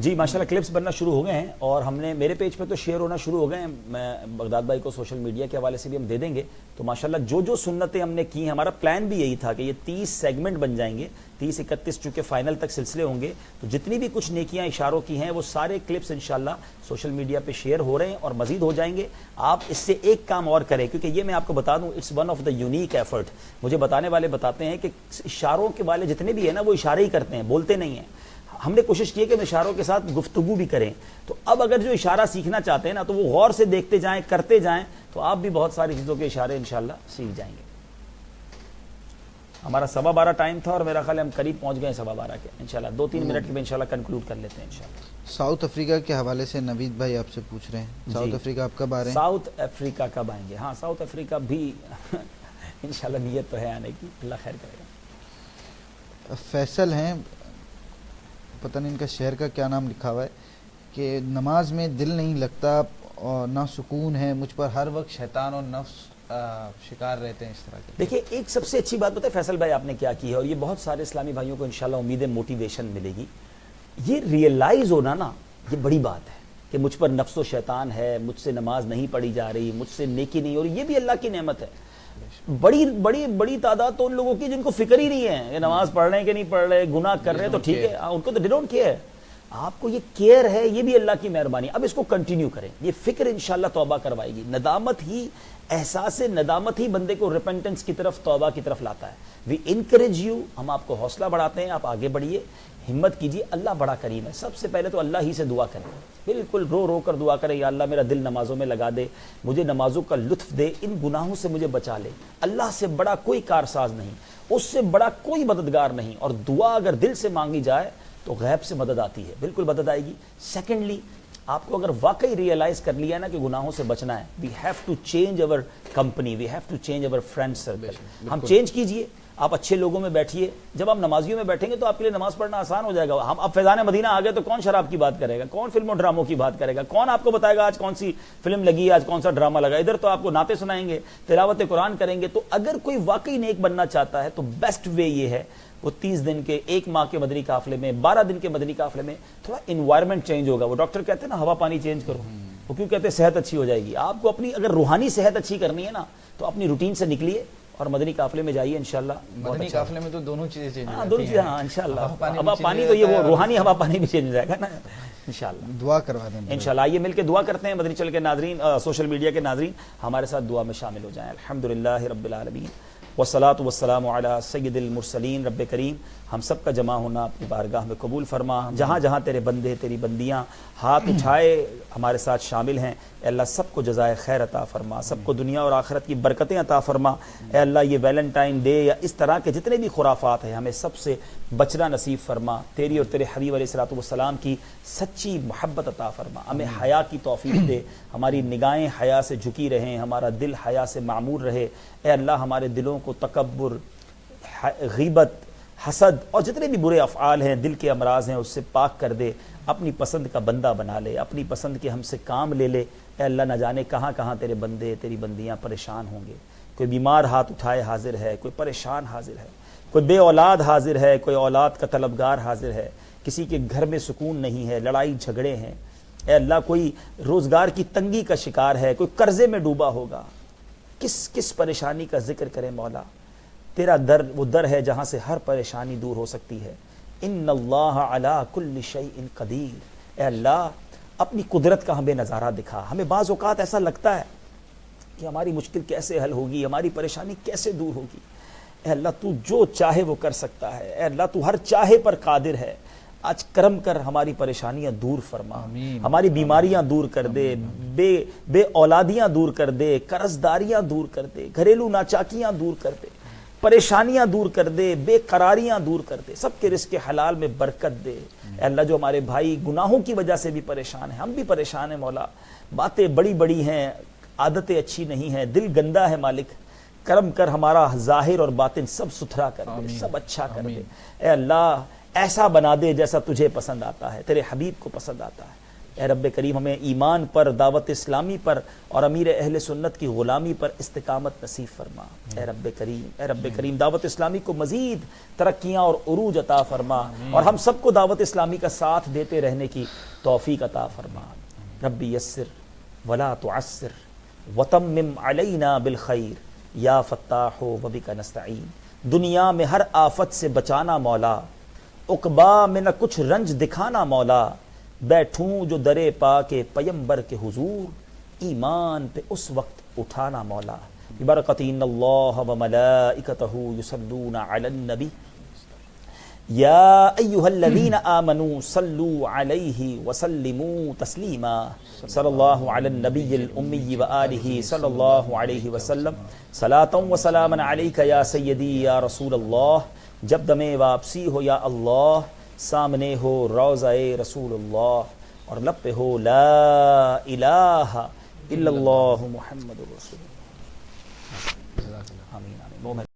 جی ماشاءاللہ کلپس بننا شروع ہو گئے ہیں اور ہم نے میرے پیج پہ تو شیئر ہونا شروع ہو گئے ہیں. میں بغداد بھائی کو سوشل میڈیا کے حوالے سے بھی ہم دے دیں گے. تو ماشاءاللہ جو سنتیں ہم نے کی ہیں، ہمارا پلان بھی یہی تھا کہ یہ 30 سیگمنٹ بن جائیں گے، 30-31 چونکہ فائنل تک سلسلے ہوں گے. تو جتنی بھی کچھ نیکیاں اشاروں کی ہیں وہ سارے کلپس انشاءاللہ سوشل میڈیا پہ شیئر ہو رہے ہیں اور مزید ہو جائیں گے. آپ اس سے ایک کام اور کریں، کیونکہ یہ میں آپ کو بتا دوں it's one of the unique effort. مجھے بتانے والے بتاتے ہیں کہ اشاروں کے والے جتنے بھی ہیں نا وہ اشارے ہی کرتے ہیں، بولتے نہیں ہیں. ہم نے کوشش کی ہے کہ ہم اشاروں کے ساتھ گفتگو بھی کریں. تو اب اگر جو اشارہ سیکھنا چاہتے ہیں نا تو وہ غور سے دیکھتے جائیں, کرتے جائیں, تو آپ بھی بہت ساری چیزوں کے اشارے انشاءاللہ سیکھ جائیں گے. ہمارا 12:15 ٹائم تھا اور میرا خیال ہے ہم قریب پہنچ گئے 12:15 کے. انشاءاللہ 2-3 منٹ میں انشاءاللہ کنکلوڈ کر لیتے ہیں انشاءاللہ. ساؤتھ افریقہ کے حوالے سے نوید بھائی آپ سے پوچھ رہے ہیں, ساؤتھ افریقہ آپ کب آ رہے ہیں؟ ساؤتھ افریقہ کب آئیں گے؟ ہاں ساؤتھ افریقہ بھی انشاءاللہ نیت تو ہے آنے کی, اللہ خیر کرے گا. فیصل ہیں, پتہ نہیں ان کا شہر کا کیا نام لکھا ہوا ہے, کہ نماز میں دل نہیں لگتا اور نہ سکون ہے, مجھ پر ہر وقت شیطان اور نفس شکار رہتے ہیں اس طرح کے. دیکھیے ایک سب سے اچھی بات بتائے فیصل بھائی آپ نے کیا کی ہے, اور یہ بہت سارے اسلامی بھائیوں کو انشاءاللہ امید ہے موٹیویشن ملے گی. یہ ریئلائز ہونا نا, یہ بڑی بات ہے کہ مجھ پر نفس و شیطان ہے, مجھ سے نماز نہیں پڑھی جا رہی, مجھ سے نیکی نہیں ہو رہی. یہ بھی اللہ کی نعمت ہے. بڑی بڑی بڑی تعداد تو ان لوگوں کی جن کو فکر ہی نہیں ہے کہ نماز پڑھ رہے ہیں کہ نہیں پڑھ رہے, گناہ کر رہے ہیں تو ٹھیک ہے, ان کو تو ڈے ڈونٹ کیئر. آپ کو یہ کیئر ہے, یہ بھی اللہ کی مہربانی. اب اس کو کنٹینیو کریں, یہ فکر انشاءاللہ توبہ کروائے گی. ندامت ہی, احساس ندامت ہی بندے کو ریپنٹنس کی طرف, توبہ کی طرف لاتا ہے. وی انکریج یو, ہم آپ کو حوصلہ بڑھاتے ہیں, آپ آگے بڑھیے, ہمت کیجیے. اللہ بڑا کریم ہے. سب سے پہلے تو اللہ ہی سے دعا کریں, بالکل رو رو کر دعا کریں, یا اللہ میرا دل نمازوں میں لگا دے, مجھے نمازوں کا لطف دے, ان گناہوں سے مجھے بچا لے. اللہ سے بڑا کوئی کارساز نہیں, اس سے بڑا کوئی مددگار نہیں. اور دعا اگر دل سے مانگی جائے تو غیب سے مدد آتی ہے, بالکل مدد آئے گی. سیکنڈلی, آپ کو اگر واقعی ریئلائز کر لیا نا کہ گناہوں سے بچنا ہے, we have to change over company, we have to change over friend circle. ہم چینج کیجئے, آپ اچھے لوگوں میں بیٹھیے. جب آپ نمازیوں میں بیٹھیں گے تو آپ کے لیے نماز پڑھنا آسان ہو جائے گا. ہم اب فیضان مدینہ آ گئے تو کون شراب کی بات کرے گا, کون فلم و ڈراموں کی بات کرے گا, کون آپ کو بتائے گا آج کون سی فلم لگی ہے, آج کون سا ڈرامہ لگا. ادھر تو آپ کو نعتیں سنائیں گے, تلاوت قرآن کریں گے. تو اگر کوئی واقعی نیک بننا چاہتا ہے تو بیسٹ وے یہ ہے, وہ 30 دن کے, 1 ماہ کے مدنی قافلے میں, 12 دن کے مدنی قافلے میں تھوڑا انوائرمنٹ چینج ہوگا. وہ ڈاکٹر کہتے ہیں نا ہوا پانی چینج کرو, وہ کیوں کہتے ہیں صحت اچھی ہو جائے گی. آپ کو اپنی اگر روحانی صحت اچھی کرنی ہے نا تو اپنی روٹین سے نکلیے اور مدنی قافلے میں جائیے انشاءاللہ. مدنی قافلے میں تو دونوں چیزیں چینج ہاں, دونوں چیزیں, ہاں انشاءاللہ. ہوا پانی تو یہ وہ روحانی ہوا پانی بھی چینج ہو جائے گا نا انشاءاللہ. دعا کروا دیں انشاءاللہ. آئیے مل کے دعا کرتے ہیں. مدنی چل کے ناظرین, سوشل میڈیا کے ناظرین, ہمارے ساتھ دعا میں شامل ہو جائیں. الحمدللہ رب العالمین والصلاۃ والسلام علی سید المرسلین. رب کریم ہم سب کا جمع ہونا اپنی بارگاہ میں قبول فرما. جہاں جہاں تیرے بندے, تیری بندیاں ہاتھ اٹھائے ہمارے ساتھ شامل ہیں, اے اللہ سب کو جزائے خیر عطا فرما, سب کو دنیا اور آخرت کی برکتیں عطا فرما. اے اللہ یہ ویلنٹائن ڈے یا اس طرح کے جتنے بھی خرافات ہیں ہمیں سب سے بچنا نصیب فرما. تیری اور تیرے حبیب علیہ الصلوۃ والسلام کی سچی محبت عطا فرما. ہمیں حیا کی توفیق دے, ہماری نگاہیں حیا سے جھکی رہیں, ہمارا دل حیا سے معمور رہے. اے اللہ ہمارے دلوں کو تکبر, غیبت, حسد اور جتنے بھی برے افعال ہیں, دل کے امراض ہیں, اس سے پاک کر دے. اپنی پسند کا بندہ بنا لے, اپنی پسند کے ہم سے کام لے لے. اے اللہ نہ جانے کہاں کہاں تیرے بندے, تیری بندیاں پریشان ہوں گے. کوئی بیمار ہاتھ اٹھائے حاضر ہے, کوئی پریشان حاضر ہے, کوئی بے اولاد حاضر ہے, کوئی اولاد کا طلبگار حاضر ہے, کسی کے گھر میں سکون نہیں ہے, لڑائی جھگڑے ہیں. اے اللہ کوئی روزگار کی تنگی کا شکار ہے, کوئی قرضے میں ڈوبا ہوگا. کس پریشانی کا ذکر کریں مولا. تیرا در وہ در ہے جہاں سے ہر پریشانی دور ہو سکتی ہے. ان اللہ علی کل شیء قدیر. اے اللہ اپنی قدرت کا ہمیں نظارہ دکھا. ہمیں بعض اوقات ایسا لگتا ہے کہ ہماری مشکل کیسے حل ہوگی, ہماری پریشانی کیسے دور ہوگی. اے اللہ تو جو چاہے وہ کر سکتا ہے. اے اللہ تو ہر چاہے پر قادر ہے. آج کرم کر ہماری پریشانیاں دور فرما, ہماری بیماریاں دور کر دے, بے اولادیاں دور کر دے, قرضداریاں دور کر دے, گھریلو ناچاکیاں دور کر دے, پریشانیاں دور کر دے, بے قراریاں دور کر دے, سب کے رزق حلال میں برکت دے. اے اللہ جو ہمارے بھائی گناہوں کی وجہ سے بھی پریشان ہیں, ہم بھی پریشان ہیں مولا, باتیں بڑی بڑی ہیں, عادتیں اچھی نہیں ہیں, دل گندا ہے مالک, کرم کر ہمارا ظاہر اور باطن سب ستھرا کر دے, سب اچھا کر دے. اے اللہ ایسا بنا دے جیسا تجھے پسند آتا ہے, تیرے حبیب کو پسند آتا ہے. اے رب کریم ہمیں ایمان پر, دعوت اسلامی پر اور امیر اہل سنت کی غلامی پر استقامت نصیب فرما. اے رب کریم دعوت اسلامی کو مزید ترقیاں اور عروج عطا فرما, اور ہم سب کو دعوت اسلامی کا ساتھ دیتے رہنے کی توفیق عطا فرما. ربی یسر ولا تعسر وتمم علینا بالخیر یا فتاح وبک نستعین. دنیا میں ہر آفت سے بچانا مولا, عقبا میں نہ کچھ رنج دکھانا مولا. بیٹھوں جو درے پا کے پیمبر کے حضور, ایمان پہ اس وقت اٹھانا مولا. ببرکت ان اللہ وملائکتہ یصلون علی النبی یا ایہا الذین آمنوا صلوا علیہ وسلموا تسلیما صلی اللہ علی النبی الامی وآلہ صلی اللہ علیہ وسلم صلاۃ و سلاما علیک یا سیدی یا رسول اللہ. جب دم واپسی ہو یا اللہ، سامنے ہو روضہ رسول اللہ، اور لب پہ ہو لا الہ الا اللہ محمد رسول اللہ. آمین آمین.